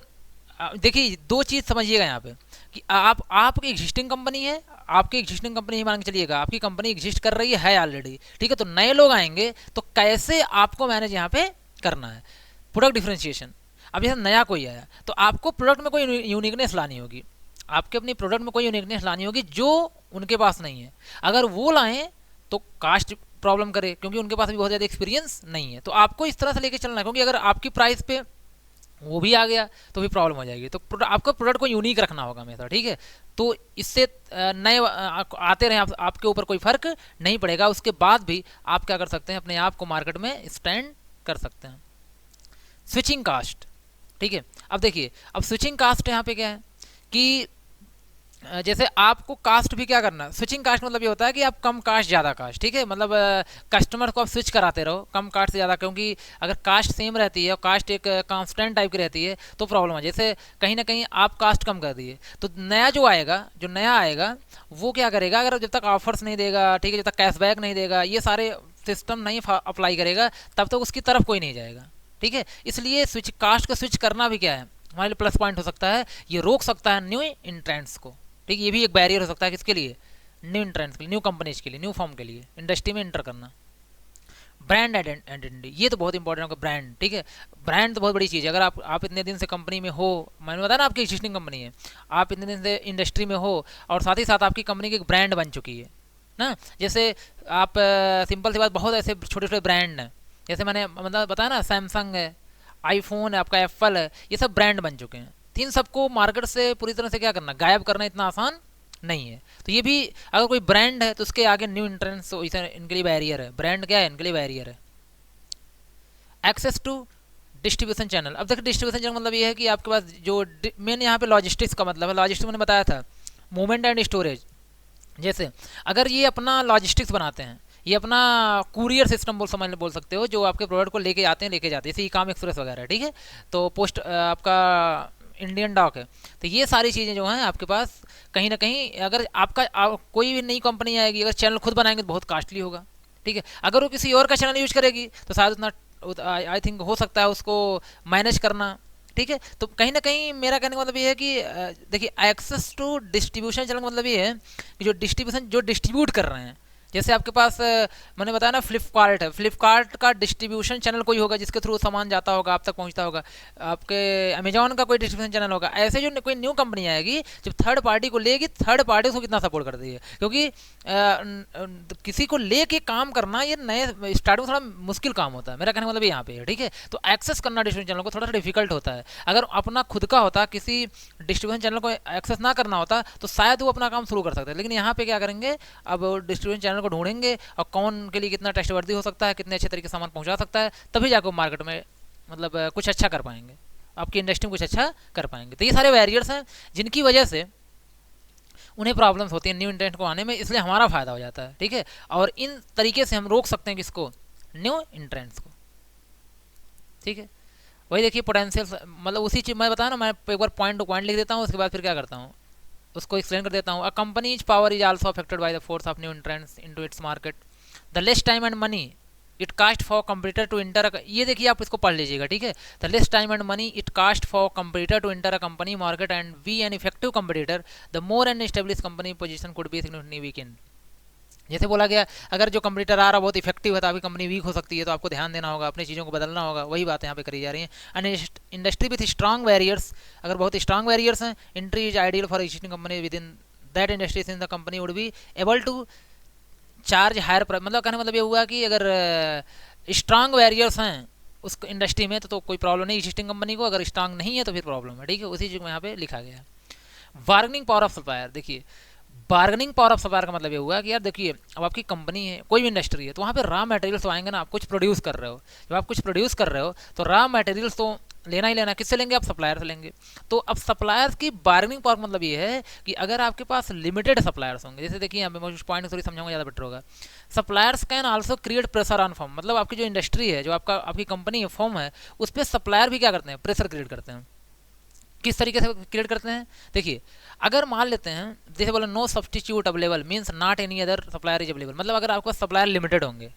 देखिए दो चीज़ समझिएगा यहाँ पे कि आपकी एग्जिस्टिंग कंपनी है, आपकी एग्जिस्टिंग कंपनी ही मान के चलिएगा, आपकी कंपनी एग्जिस्ट कर रही है ऑलरेडी, ठीक है, तो नए लोग आएंगे तो कैसे आपको मैनेज यहाँ पे करना है। प्रोडक्ट डिफ्रेंशिएशन, अब जैसे नया कोई आया तो आपको प्रोडक्ट में कोई यूनिकनेस लानी होगी, आपके अपनी प्रोडक्ट में कोई यूनिकनेस लानी होगी जो उनके पास नहीं है। अगर वो लाएं तो कास्ट प्रॉब्लम करे, क्योंकि उनके पास भी बहुत ज़्यादा एक्सपीरियंस नहीं है, तो आपको इस तरह से लेके चलना है, क्योंकि अगर आपकी प्राइस पे वो भी आ गया तो भी प्रॉब्लम हो जाएगी। तो आपको प्रोडक्ट को यूनिक रखना होगा हमेशा, ठीक है, तो इससे नए आते रहे आपके ऊपर कोई फर्क नहीं पड़ेगा, उसके बाद भी आप क्या कर सकते हैं, अपने आप को मार्केट में स्टैंड कर सकते हैं। स्विचिंग कास्ट, ठीक है, अब देखिए अब स्विचिंग कास्ट यहाँ पे क्या है कि जैसे आपको कास्ट भी क्या करना, स्विचिंग कास्ट मतलब ये होता है कि आप कम कास्ट ज़्यादा कास्ट, ठीक है, मतलब कस्टमर को आप स्विच कराते रहो कम कास्ट से ज़्यादा, क्योंकि अगर कास्ट सेम रहती है और कास्ट एक कांस्टेंट टाइप की रहती है तो प्रॉब्लम है। जैसे कहीं ना कहीं आप कास्ट कम कर दिए तो नया जो नया आएगा वो क्या करेगा, अगर जब तक ऑफर्स नहीं देगा, ठीक है, जब तक कैशबैक नहीं देगा, ये सारे सिस्टम नहीं अप्लाई करेगा, तब तक उसकी तरफ कोई नहीं जाएगा, ठीक है। इसलिए कास्ट को स्विच करना भी क्या है हमारे लिए प्लस पॉइंट हो सकता है, ये रोक सकता है न्यू इंट्रेंट्स को, ठीक है, ये भी एक बैरियर हो सकता है किसके लिए, न्यू इंट्रेंट्स के लिए, न्यू कंपनीज के लिए, न्यू फॉर्म के लिए इंडस्ट्री में इंटर करना। ब्रांड आइडेंटिटी, ये तो बहुत इंपॉर्टेंट होगा, ब्रांड, ठीक है, ब्रांड तो बहुत बड़ी चीज़ है। अगर आप इतने दिन से कंपनी में हो, मैंने बताया ना आपकी एग्जिस्टिंग कंपनी है, आप इतने दिन से इंडस्ट्री में हो और साथ ही साथ आपकी कंपनी की एक ब्रांड बन चुकी है ना, जैसे आप सिंपल सी बात, बहुत ऐसे छोटे छोटे ब्रांड हैं, जैसे मैंने मतलब बताया ना, सैमसंग है, आईफोन है, आपका एप्पल है, ये सब ब्रांड बन चुके हैं। इन सबको मार्केट से पूरी तरह से क्या करना, गायब करना इतना आसान नहीं है। तो ये भी अगर कोई ब्रांड है तो उसके आगे न्यू इंट्रेंस इनके लिए बैरियर है, ब्रांड क्या है इनके लिए बैरियर है। Access to distribution channel. अब देखिए डिस्ट्रीब्यूशन चैनल मतलब ये है कि आपके पास जो मेन यहाँ पे लॉजिस्टिक्स का मतलब है, लॉजिस्टिक्स मैंने बताया था मूवमेंट एंड स्टोरेज। जैसे अगर ये अपना लॉजिस्टिक्स बनाते हैं, ये अपना कुरियर सिस्टम बोल सकते हो, जो आपके प्रोडक्ट को लेके आते हैं लेके जाते हैं, जैसे ई काम एक्सप्रेस वगैरह, ठीक है। तो पोस्ट आपका इंडियन डॉक है। तो ये सारी चीज़ें जो हैं आपके पास कहीं ना कहीं, अगर आपका कोई भी नई कंपनी आएगी, अगर चैनल खुद बनाएंगे तो बहुत कास्टली होगा, ठीक है। अगर वो किसी और का चैनल यूज करेगी तो शायद उतना आई थिंक हो सकता है उसको मैनेज करना, ठीक है। तो कहीं ना कहीं मेरा कहने का मतलब ये है कि देखिए एक्सेस टू डिस्ट्रीब्यूशन चैनल का मतलब ये है कि जो डिस्ट्रीब्यूशन जो डिस्ट्रीब्यूट कर रहे हैं, जैसे आपके पास मैंने बताया ना फ्लिपकार्ट है, फ्लिपकार्ट का डिस्ट्रीब्यूशन चैनल कोई होगा जिसके थ्रू सामान जाता होगा, आप तक पहुंचता होगा। आपके अमेजॉन का कोई डिस्ट्रीब्यूशन चैनल होगा। ऐसे जो कोई न्यू कंपनी आएगी जब थर्ड पार्टी को लेगी, थर्ड पार्टी उसको कितना सपोर्ट करती है, क्योंकि किसी को लेके काम करना ये नए स्टार्टिंग में थोड़ा मुश्किल काम होता है। मेरा कहने का मतलब यहाँ पे है, ठीक है। तो एक्सेस करना डिस्ट्रीब्यूशन चैनल को थोड़ा सा डिफिकल्ट होता है। अगर अपना खुद का होता, किसी डिस्ट्रीब्यूशन चैनल को एक्सेस ना करना होता तो शायद वो अपना काम शुरू कर सकते हैं। लेकिन यहाँ पे क्या करेंगे, अब डिस्ट्रीब्यूशन चैनल को ढूंढेंगे और कौन के लिए कितना टेस्टवर्दी हो सकता है, कितने अच्छे तरीके से सामान पहुंचा सकता है, तभी जाकर मार्केट में मतलब कुछ अच्छा कर पाएंगे, आपकी इंडस्ट्री में कुछ अच्छा कर पाएंगे। तो ये सारे बैरियर्स हैं जिनकी वजह से उन्हें प्रॉब्लम्स होती हैं न्यू इंटरेस्ट को आने में, इसलिए हमारा फायदा हो जाता है, ठीक है। और इन तरीके से हम रोक सकते हैं किसको, न्यू इंट्रेंट्स को, ठीक है। वही देखिए पोटेंशियल, मतलब उसी चीज मैं बताया ना, मैं एक बार पॉइंट टू पॉइंट लिख देता हूँ, उसके बाद फिर क्या करता हूँ उसको एक्सप्लेन कर देता हूँ। A company's power is also affected by the force of new entrants into its market. The less time and money it cost for computer to enter, ये देखिए आप इसको पढ़ लीजिएगा, ठीक है। The less time and money it cost for computer to enter a company market and be an effective computer, the more an establish company position could be significantly weakened. जैसे बोला गया, अगर जो कंप्यूटर आ रहा बहुत इफेक्टिव है तो आपकी कंपनी वीक हो सकती है, तो आपको ध्यान देना होगा, अपनी चीज़ों को बदलना होगा। वही बातें यहाँ पे करी जा रही हैं। And industry with strong barriers, अगर बहुत स्ट्रॉन्ग बैरियर्स हैं, entry is ideal for existing company with in that industries in the company would be able to charge higher price. मतलब कहने मतलब ये हुआ कि अगर स्ट्रॉन्ग बैरियर्स हैं उस इंडस्ट्री में तो कोई प्रॉब्लम नहीं एग्जिस्टिंग कंपनी को, अगर स्ट्रॉन्ग नहीं है तो फिर प्रॉब्लम है, ठीक है। उसी चीज़ में यहाँ पे लिखा गया है। बार्गेनिंग पावर ऑफ सप्लायर, देखिए बार्गेनिंग पावर ऑफ सप्लायर का मतलब ये हुआ कि यार देखिए, अब आपकी कंपनी है, कोई भी इंडस्ट्री है, तो वहाँ पे रॉ मटेरियल्स तो आएंगे ना, आप कुछ प्रोड्यूस कर रहे हो। जब आप कुछ प्रोड्यूस कर रहे हो तो रॉ मटेरियल्स तो लेना ही लेना, किससे लेंगे, आप सप्लायर से लेंगे। तो अब सप्लायर्स की बार्गेनिंग पावर मतलब ये है कि अगर आपके पास लिमिटेड सप्लायर्स होंगे, जैसे देखिए यहाँ पे मैं पॉइंट थोड़ी समझाऊंगा, ज़्यादा बेटर होगा। Suppliers can also create pressure on firm, मतलब आपकी जो इंडस्ट्री है, जो आपकी कंपनी है, फर्म है, उस पर सप्लायर भी क्या करते हैं, प्रेशर क्रिएट करते हैं। किस तरीके से क्रिएट करते हैं, देखिए अगर मान लेते हैं, जैसे बोला no substitute available means not any other supplier is available, मतलब अगर आपके पास सप्लायर लिमिटेड होंगे,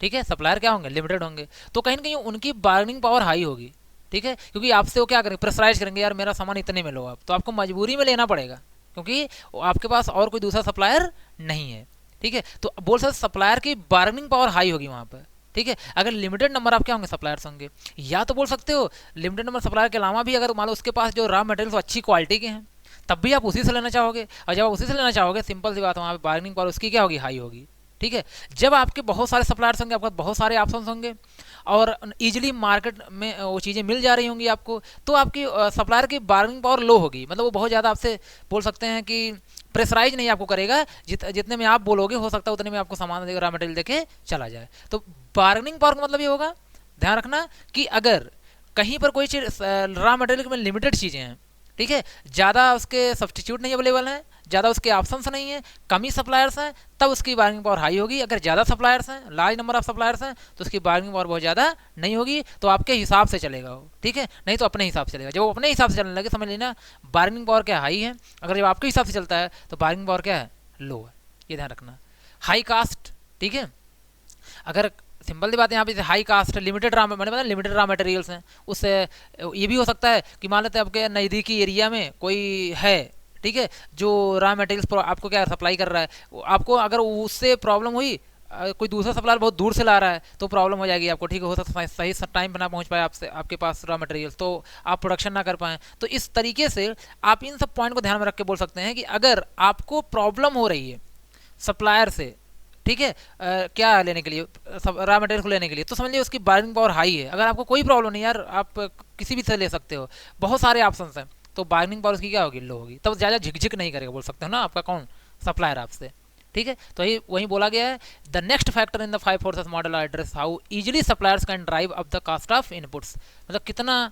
ठीक है, सप्लायर क्या होंगे, लिमिटेड होंगे, तो कहीं ना कहीं उनकी बार्गेनिंग पावर हाई होगी, ठीक है। क्योंकि आपसे वो क्या करेंगे, प्रेशराइज करेंगे, यार मेरा सामान इतने में लो आप, तो आपको मजबूरी में लेना पड़ेगा क्योंकि आपके पास और कोई दूसरा सप्लायर नहीं है, ठीक है। तो बोल सकते सप्लायर की बार्गेनिंग पावर हाई होगी वहाँ पर, ठीक है। अगर लिमिटेड नंबर आप क्या होंगे, सप्लायर्स होंगे, या तो बोल सकते हो लिमिटेड नंबर सप्लायर के अलावा भी अगर मान लो उसके पास जो रॉ मटेरियल्स अच्छी क्वालिटी के हैं, तब भी आप उसी से लेना चाहोगे, और जब आप उसी से लेना चाहोगे, सिंपल सी बात है, वहाँ पे बार्गेनिंग पावर उसकी क्या होगी, हाई होगी, ठीक है। जब आपके बहुत सारे सप्लायर्स होंगे, आपके पास बहुत सारे ऑप्शंस होंगे और इजीली मार्केट में वो चीज़ें मिल जा रही होंगी आपको, तो आपकी सप्लायर की बार्गेनिंग पावर लो होगी, मतलब वो बहुत ज़्यादा आपसे बोल सकते हैं कि प्रेशराइज नहीं आपको करेगा, जितने में आप बोलोगे हो सकता है उतने में आपको सामान देकर रॉ मटेरियल देके चला जाए। तो बार्गेनिंग पावर का मतलब ये होगा, ध्यान रखना कि अगर कहीं पर कोई चीज़ रॉ मटेरियल में लिमिटेड चीज़ें हैं, ठीक है, ज़्यादा उसके सब्सटीट्यूट नहीं अवेलेबल हैं, ज़्यादा उसके ऑप्शंस नहीं है, कम ही सप्लायर्स हैं, तब उसकी बार्गेनिंग पावर हाई होगी। अगर ज़्यादा सप्लायर्स हैं, लार्ज नंबर ऑफ सप्लायर्स हैं, तो उसकी बार्गेनिंग पावर बहुत ज़्यादा नहीं होगी, तो आपके हिसाब से चलेगा वो, ठीक है, नहीं तो अपने हिसाब से चलेगा। जब वो अपने हिसाब से चलने लगे, समझ लेना बार्गेनिंग पावर क्या हाई है, अगर जब आपके हिसाब से चलता है तो बार्गेनिंग पावर क्या है, लो है, ये ध्यान रखना। हाई कास्ट, ठीक है, अगर सिंपल सी बात है यहाँ पे हाई कास्ट लिमिटेड रॉ, मैंने बताया लिमिटेड रॉ मटेरियल्स हैं, उससे ये भी हो सकता है कि मान लेते हैं आपके नज़दीकी एरिया में कोई है, ठीक है, जो रॉ मटेरियल्स आपको क्या सप्लाई कर रहा है, आपको अगर उससे प्रॉब्लम हुई, कोई दूसरा सप्लायर बहुत दूर से ला रहा है तो प्रॉब्लम हो जाएगी आपको, ठीक है, हो सकता है सही टाइम पर ना पहुंच पाए आपसे आपके पास रॉ मटेरियल्स, तो आप प्रोडक्शन ना कर पाएँ। तो इस तरीके से आप इन सब पॉइंट को ध्यान में रख के बोल सकते हैं कि अगर आपको प्रॉब्लम हो रही है सप्लायर से, ठीक है, क्या लेने के लिए, रॉ मटेरियल को लेने के लिए, तो समझ लीजिए उसकी बार्गेनिंग पावर हाई है। अगर आपको कोई प्रॉब्लम नहीं, यार आप किसी भी से ले सकते हो, बहुत सारे ऑप्शंस हैं, तो बार्गेनिंग पावर उसकी क्या होगी, लो होगी, तब ज़्यादा झिकझिक नहीं करेगा, बोल सकते हो ना, आपका कौन, सप्लायर आपसे, ठीक है। तो ये वही बोला गया है, the next factor in the 5 forces model address how easily suppliers can drive up the cost of inputs, मतलब कितना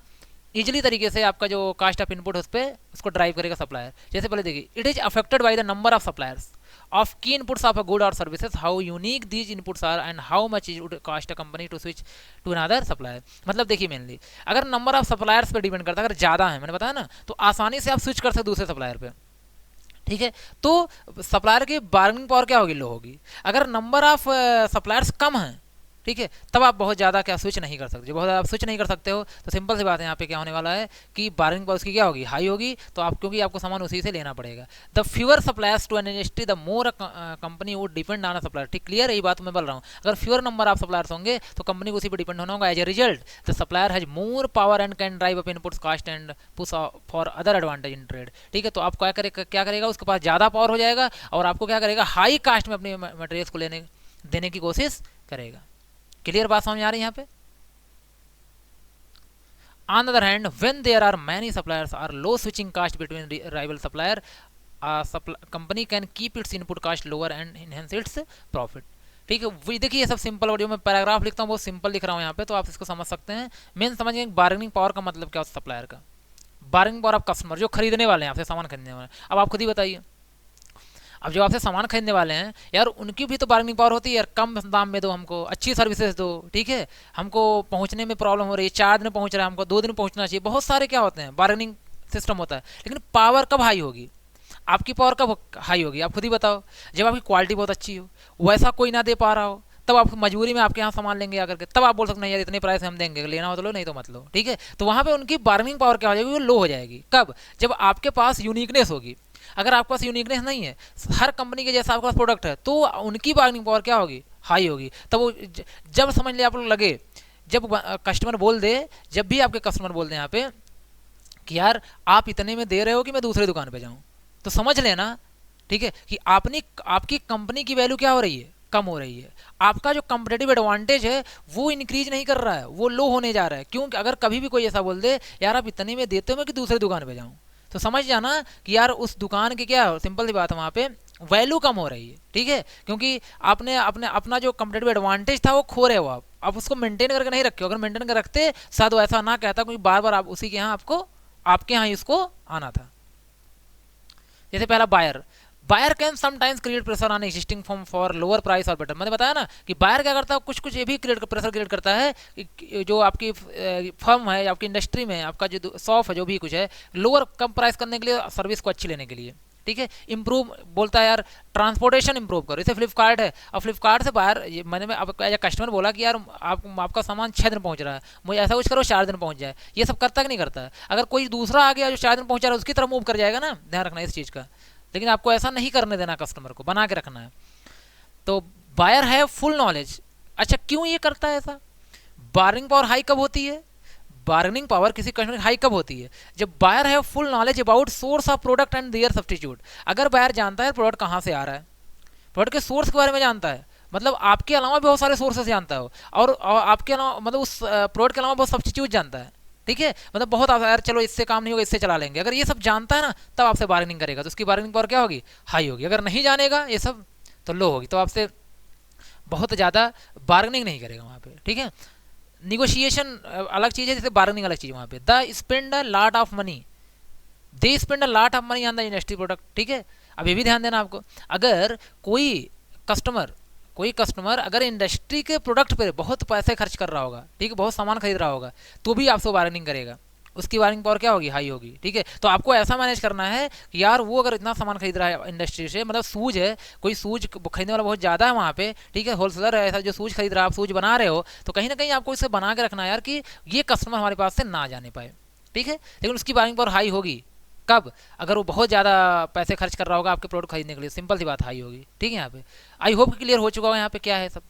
इजीली तरीके से आपका जो कास्ट ऑफ इनपुट उस पर उसको ड्राइव करेगा सप्लायर। जैसे पहले देखिए, it is affected by the number of suppliers of key inputs of a good or services, how unique these inputs are and how much it would cost a company to switch to another supplier। मतलब देखिए mainly अगर number of suppliers पे depend करता है, अगर ज़्यादा है मैंने बताया ना, तो आसानी से आप स्विच कर सकते दूसरे सप्लायर पे, ठीक है। तो सप्लायर की बार्गेनिंग पावर क्या होगी, लो होगी। अगर नंबर ऑफ सप्लायर्स कम हैं, ठीक है, तब आप बहुत ज़्यादा क्या स्विच नहीं कर सकते। बहुत ज़्यादा आप स्विच नहीं कर सकते हो तो सिंपल सी बात है, यहाँ पे क्या होने वाला है कि बार्गेनिंग पावर उसकी क्या होगी, हाई होगी। तो आप क्योंकि आपको सामान उसी से लेना पड़ेगा। The fewer suppliers to an industry the more company would depend on a supplier. ठीक क्लियर, यही बात मैं बोल रहा हूँ। अगर फ्यूअर नंबर ऑफ सप्लायर्स होंगे तो कंपनी को उसी पर डिपेंड होना होगा। As a result the supplier has more power and can drive up inputs cost and push for other advantage in trade. ठीक है, तो आप क्या करेगा, उसके पास ज़्यादा पावर हो जाएगा और आपको क्या करेगा, हाई कास्ट में अपनी मटेरियल्स को देने की कोशिश करेगा। क्लियर बात समझ आ रही है यहाँ पे। On the other hand when there are many suppliers are low switching cost between rival supplier, company can keep its input cost lower and enhance its profit. ठीक है, देखिए ये सब सिंपल ऑडियो में पैराग्राफ लिखता हूँ, बहुत सिंपल लिख रहा हूँ यहाँ पे, तो आप इसको समझ सकते हैं। मेन समझिए बार्गेनिंग पावर का मतलब क्या होता है सप्लायर का। बार्गेनिंग पावर ऑफ कस्टमर, जो खरीदने वाले हैं आपसे, सामान खरीदने वाले हैं। अब आप खुद ही बताइए, अब जो आपसे सामान खरीदने वाले हैं यार, उनकी भी तो बार्गेनिंग पावर होती है यार, कम दाम में दो, हमको अच्छी सर्विसेज दो, ठीक है, हमको पहुंचने में प्रॉब्लम हो रही है, 4 दिन पहुंच रहा है, हमको 2 दिन पहुंचना चाहिए। बहुत सारे क्या होते हैं बार्गेनिंग सिस्टम होता है। लेकिन पावर कब हाई होगी, आपकी पावर कब हाई होगी, आप खुद ही बताओ। जब आपकी क्वालिटी बहुत अच्छी हो, वैसा कोई ना दे पा रहा हो, तब आप मजबूरी में आपके यहाँ सामान लेंगे आकर के, तब आप बोल सकते हैं यार इतने प्राइस हम देंगे, लेना हो तो लो, नहीं तो मत लो। ठीक है, तो वहाँ पे उनकी बार्गेनिंग पावर क्या हो जाएगी, वो लो हो जाएगी। कब, जब आपके पास यूनिकनेस होगी। अगर आपके पास यूनिकनेस नहीं है, हर कंपनी के जैसा आपके पास प्रोडक्ट है, तो उनकी बार्गेनिंग पावर क्या होगी, हाई होगी। तब वो जब समझ ले आप लोग लगे, जब कस्टमर बोल दे, जब भी आपके कस्टमर बोल दे यहाँ पे कि यार आप इतने में दे रहे हो कि मैं दूसरी दुकान पे जाऊँ, तो समझ लेना, ठीक है, कि आपकी कंपनी की वैल्यू क्या हो रही है, कम हो रही है। आपका जो कंपेटिटिव एडवांटेज है वो इंक्रीज नहीं कर रहा है, वो लो होने जा रहा है। क्योंकि अगर कभी भी कोई ऐसा बोल दे यार आप इतने में देते हो मैं कि दूसरी दुकान पे जाऊँ, तो समझ जाना कि यार उस दुकान की क्या, सिंपल सी बात है, वहाँ पे वैल्यू कम हो रही है। ठीक है, क्योंकि आपने अपना जो कंपेटिटिव एडवांटेज था वो खो रहे हो आप उसको मेंटेन करके नहीं रखे हो। अगर मेंटेन कर रखते शायद वो ऐसा ना कहता, क्योंकि बार बार आप उसी के यहाँ आपके यहाँ इसको आना था। जैसे पहला buyer can sometimes create pressure on existing firm for lower price और बेटर। मैंने बताया ना कि बायर क्या करता है, कुछ ये भी प्रेशर क्रिएट करता है कि जो आपकी फर्म है, आपकी इंडस्ट्री में आपका जो शॉप है, जो भी कुछ है, लोअर कम प्राइस करने के लिए, सर्विस को अच्छी लेने के लिए। ठीक है, इंप्रूव बोलता है यार ट्रांसपोर्टेशन इंप्रूव करो। जैसे फ्लिपकार्ट है, अब फ्लिपकार्ट से बाहर मैंने एज कस्टमर बोला कि यार आपका सामान 6 दिन पहुंच रहा है, मुझे ऐसा कुछ करो 4 दिन पहुंच जाए। ये सब करता कि नहीं करता है। अगर कोई दूसरा आ गया जो 4 दिन पहुंचा रहा है, उसकी तरफ मूव कर जाएगा ना, ध्यान रखना इस चीज़ का। लेकिन आपको ऐसा नहीं करने देना, कस्टमर को बना के रखना है। तो बायर है फुल नॉलेज। अच्छा, क्यों ये करता है ऐसा? बार्गेनिंग पावर हाई कब होती है, बार्गेनिंग पावर किसी कस्टमर की हाई कब होती है, जब बायर है full knowledge about source of product and their substitute. अगर बायर जानता है प्रोडक्ट कहाँ से आ रहा है, प्रोडक्ट के सोर्स के बारे में जानता है, मतलब आपके अलावा भी बहुत सारे सोर्सेस जानता है, और आपके अलावा मतलब उस प्रोडक्ट के अलावा बहुत सब्स्टिट्यूट जानता है। ठीक है, मतलब बहुत यार चलो इससे काम नहीं होगा, इससे चला लेंगे। अगर ये सब जानता है ना, तब आपसे बार्गेनिंग करेगा, तो उसकी बार्गेनिंग पावर क्या होगी, हाई होगी। अगर नहीं जानेगा ये सब तो लो होगी, तो आपसे बहुत ज़्यादा बार्गेनिंग नहीं करेगा वहाँ पे। ठीक है, निगोशिएशन अलग चीज़ है, जैसे बार्गेनिंग अलग चीज़। वहाँ पे the spend a lot of money, they spend a lot of money on the industry product. ठीक है, अब ये भी ध्यान देना आपको, अगर कोई कस्टमर अगर इंडस्ट्री के प्रोडक्ट पे बहुत पैसे खर्च कर रहा होगा, ठीक है, बहुत सामान खरीद रहा होगा, तो भी आपसे बार्गेनिंग करेगा, उसकी बार्गेनिंग पावर क्या होगी, हाई होगी। ठीक है, तो आपको ऐसा मैनेज करना है कि यार वो अगर इतना सामान खरीद रहा है इंडस्ट्री से, मतलब सूज है, कोई सूज खरीदने वाला बहुत ज़्यादा है वहाँ पे, ठीक है, होलसेलर है ऐसा जो सूज खरीद रहा है, आप सूज बना रहे हो, तो कहीं ना कहीं आपको इसे बना के रखना है यार कि ये कस्टमर हमारे पास से ना जाने पाए। ठीक है, लेकिन उसकी बार्गेनिंग पावर हाई होगी कब, अगर वो बहुत ज़्यादा पैसे खर्च कर रहा होगा आपके प्रोडक्ट खरीदने के लिए, सिंपल सी बात, हाई होगी। ठीक है, यहाँ पे आई होप क्लियर हो चुका होगा यहाँ पे क्या है सब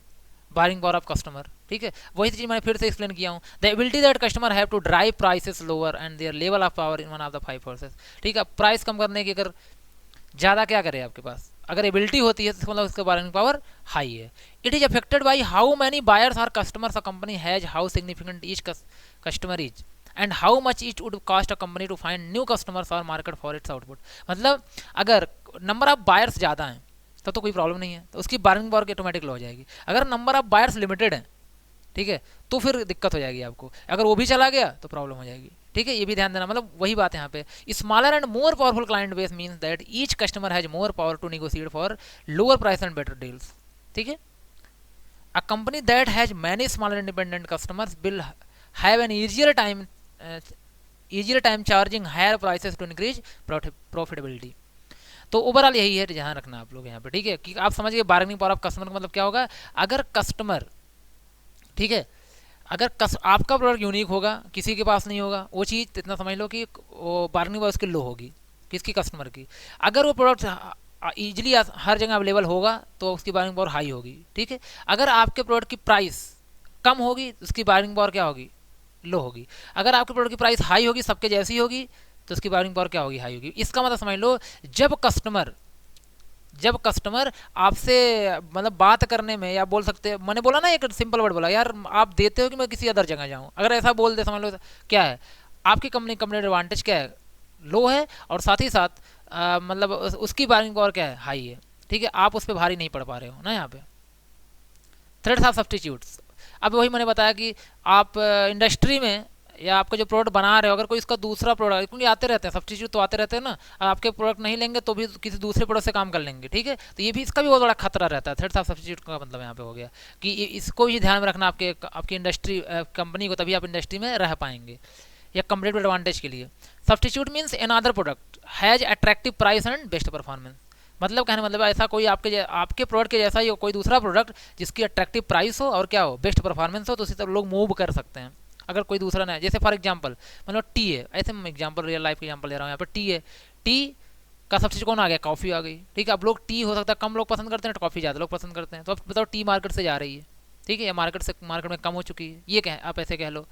बार्गेनिंग पावर ऑफ कस्टमर। ठीक है, वही चीज़ मैंने फिर से एक्सप्लेन किया हूँ। The ability that customer have to drive prices lower and their level of power in one of the 5 forces. ठीक है, प्राइस कम करने की अगर ज़्यादा क्या करे आपके पास, अगर एबिलिटी होती है तो मतलब उसका बार्गेनिंग पावर हाई है। It is affected by how many buyers are customers a company has, how significant each customer is and how much it would cost a company to find new customers और market for its output. मतलब अगर number of buyers ज़्यादा हैं, तब तो कोई problem नहीं है, तो उसकी बार्गेनिंग पावर ऑटोमेटिक लो हो जाएगी। अगर नंबर ऑफ बायर्स लिमिटेड है, ठीक है, तो फिर दिक्कत हो जाएगी आपको, अगर वो भी चला गया तो प्रॉब्लम हो जाएगी, ठीक है। ये भी ध्यान देना, मतलब वही बात है यहाँ पे, smaller and more powerful client base means that each customer has more power to negotiate for lower price and better deals, ठीक है। A company that has many smaller independent customers will have an easier time charging higher prices to increase profitability। तो overall यही है, ध्यान रखना आप लोग यहाँ पे, ठीक है, कि आप समझ गए बार्गेनिंग पावर ऑफ कस्टमर का मतलब क्या होगा। अगर कस्टमर, ठीक है, अगर आपका प्रोडक्ट यूनिक होगा, किसी के पास नहीं होगा, वो चीज़ इतना समझ लो कि वो बार्गेनिंग पावर उसकी लो होगी, किसकी, कस्टमर की। अगर वो प्रोडक्ट ईजिली हर जगह अवेलेबल होगा तो उसकी बार्गेनिंग पावर हाई होगी, ठीक है। अगर आपके प्रोडक्ट की प्राइस कम होगी तो उसकी बार्गेनिंग पावर क्या होगी, लो होगी। अगर आपके प्रोडक्ट की प्राइस हाई होगी, सबके जैसी होगी, तो उसकी बार्गेनिंग पावर क्या होगी, हाई होगी। इसका मतलब समझ लो, जब कस्टमर आपसे मतलब बात करने में, या बोल सकते हैं, मैंने बोला ना एक सिंपल वर्ड बोला यार, आप देते हो कि मैं किसी अदर जगह जाऊं, अगर ऐसा बोल दे, समझ लो क्या है, आपकी कंपनी एडवांटेज क्या है, लो है, और साथ ही साथ मतलब उसकी बार्गेनिंग पावर क्या है, हाई है, ठीक है। आप उस पर भारी नहीं पड़ पा रहे हो ना यहाँ पे। थ्रेड्स ऑफ सब्स्टिट्यूट्स, अब वही मैंने बताया कि आप इंडस्ट्री में या आपका जो प्रोडक्ट बना रहे हो, अगर कोई इसका दूसरा प्रोडक्ट, क्योंकि आते रहते हैं सब्स्टिट्यूट, तो आते रहते हैं ना, आपके प्रोडक्ट नहीं लेंगे तो भी किसी दूसरे प्रोडक्ट से काम कर लेंगे, ठीक है। तो ये भी, इसका भी बहुत बड़ा खतरा रहता है। थ्रेड्स ऑफ सब्स्टिट्यूट का मतलब यहाँ पे हो गया कि इसको भी ध्यान में रखना आपकी इंडस्ट्री कंपनी को, तभी आप इंडस्ट्री में रह पाएंगे या कंपेटिटिव एडवांटेज के लिए। Substitute means another product has attractive price and best performance, मतलब कहने मतलब ऐसा कोई आपके प्रोडक्ट के जैसा ही कोई दूसरा प्रोडक्ट जिसकी अट्रैक्टिव प्राइस हो और क्या हो, बेस्ट परफॉर्मेंस हो, तो उसी तरह लोग मूव कर सकते हैं। अगर कोई दूसरा ना है, जैसे फॉर एग्जांपल मतलब टी है, ऐसे मैं एग्जांपल रियल लाइफ के एग्जांपल ले रहा हूँ, यहाँ पर टी है, टी का सब्सिट्यूट कौन आ गया, कॉफ़ी आ गई, ठीक है। अब लोग टी हो सकता है कम लोग पसंद करते हैं, तो कॉफ़ी ज़्यादा लोग पसंद करते हैं, तो अब बताओ टी मार्केट से जा रही है, ठीक है, या मार्केट में कम हो चुकी है, ये कहें आप, ऐसे कह लो।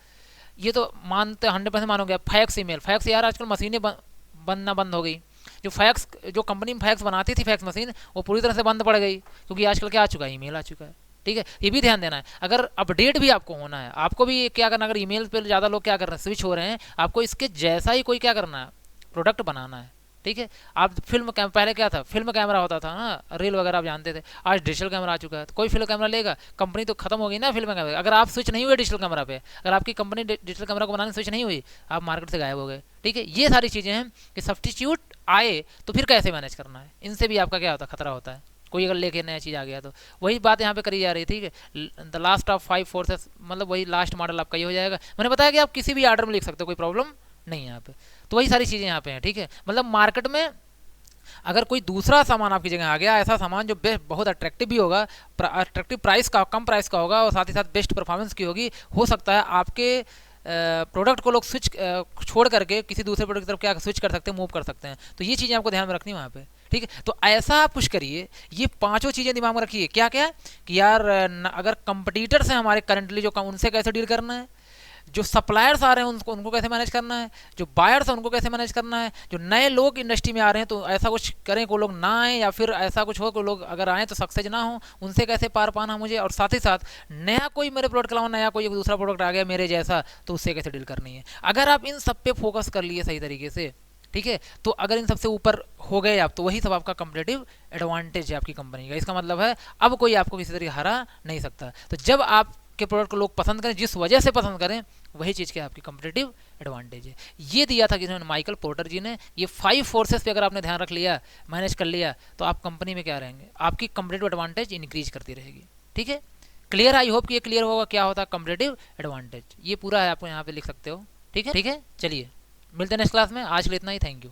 ये तो मानते 100% मानोगे। फैक्स ईमेल, फैक्स यार आजकल मशीनें बनना बंद हो गई, जो कंपनी में फैक्स बनाती थी, फैक्स मशीन, वो पूरी तरह से बंद पड़ गई, क्योंकि आजकल क्या आ चुका है, ईमेल आ चुका है, ठीक है। ये भी ध्यान देना है, अगर अपडेट भी आपको होना है, आपको भी क्या करना, अगर ईमेल पे ज़्यादा लोग क्या कर रहे हैं, स्विच हो रहे हैं, आपको इसके जैसा ही कोई क्या करना है, प्रोडक्ट बनाना है, ठीक है। आप पहले क्या था, फिल्म कैमरा होता था ना, रील वगैरह आप जानते थे, आज डिजिटल कैमरा आ चुका है, तो कोई फिल्म कैमरा लेगा, कंपनी तो खत्म हो गई ना फिल्म कैमरा। अगर आप स्विच नहीं हुए डिजिटल कैमरा पे, अगर आपकी कंपनी डिजिटल कैमरा को बनाने स्विच नहीं हुई, आप मार्केट से गायब हो गए, ठीक है। ये सारी चीज़ें हैं कि सब्स्टिट्यूट आए तो फिर कैसे मैनेज करना है, इनसे भी आपका क्या होता है, खतरा होता है। कोई अगर लेके नया चीज़ आ गया तो वही बात यहाँ पे करी जा रही है, ठीक है। द लास्ट ऑफ 5 फोर्सेस, मतलब वही लास्ट मॉडल आपका ये हो जाएगा। मैंने बताया कि आप किसी भी ऑर्डर में लिख सकते हो, कोई प्रॉब्लम नहीं है यहाँ पे। तो वही सारी चीज़ें यहाँ पे हैं, ठीक है। मतलब मार्केट में अगर कोई दूसरा सामान आपकी जगह आ गया, ऐसा सामान जो बहुत अट्रैक्टिव भी होगा, अट्रैक्टिव प्राइस का, कम प्राइस का होगा, और साथ ही साथ बेस्ट परफॉर्मेंस की होगी, हो सकता है आपके प्रोडक्ट को लोग स्विच छोड़ करके किसी दूसरे प्रोडक्ट की तरफ क्या स्विच कर सकते हैं, मूव कर सकते हैं। तो ये चीज़ें आपको ध्यान में रखनी है वहाँ पे, ठीक है। तो ऐसा आप कुछ करिए, ये पांचों चीज़ें दिमाग में रखिए। क्या क्या कि यार अगर कंपटीटर्स हैं हमारे करंटली जो, उनसे कैसे डील करना है, जो सप्लायर्स आ रहे हैं उनको कैसे मैनेज करना है, जो बायर्स हैं उनको कैसे मैनेज करना है, जो नए लोग इंडस्ट्री में आ रहे हैं तो ऐसा कुछ करें को लोग ना आए, या फिर ऐसा कुछ हो कि लोग अगर आए तो सक्सेस ना हो, उनसे कैसे पार पाना मुझे। और साथ ही साथ नया कोई मेरे प्रोडक्ट के अलावा नया कोई दूसरा प्रोडक्ट आ गया मेरे जैसा, तो उससे कैसे डील करनी है। अगर आप इन सब पे फोकस कर लिए सही तरीके से, ठीक है, तो अगर इन सबसे ऊपर हो गए आप, तो वही सब आपका कंपेटिटिव एडवांटेज है आपकी कंपनी का। इसका मतलब है अब कोई आपको किसी तरीके हरा नहीं सकता। तो जब आप के प्रोडक्ट को लोग पसंद करें, जिस वजह से पसंद करें, वही चीज़ क्या आपकी कंपेटिटिव एडवांटेज है। ये दिया था कि माइकल पोर्टर जी ने। ये 5 फोर्सेस पे अगर आपने ध्यान रख लिया, मैनेज कर लिया, तो आप कंपनी में क्या रहेंगे, आपकी कंपेटिटिव एडवांटेज इंक्रीज करती रहेगी, ठीक है। क्लियर, आई होप कि ये क्लियर होगा क्या होता है कंपेटिटिव एडवांटेज। ये पूरा है, आपको यहाँ पे लिख सकते हो, ठीक है, ठीक है। चलिए मिलते हैं नेक्स्ट क्लास में, आज के लिए इतना ही, थैंक यू।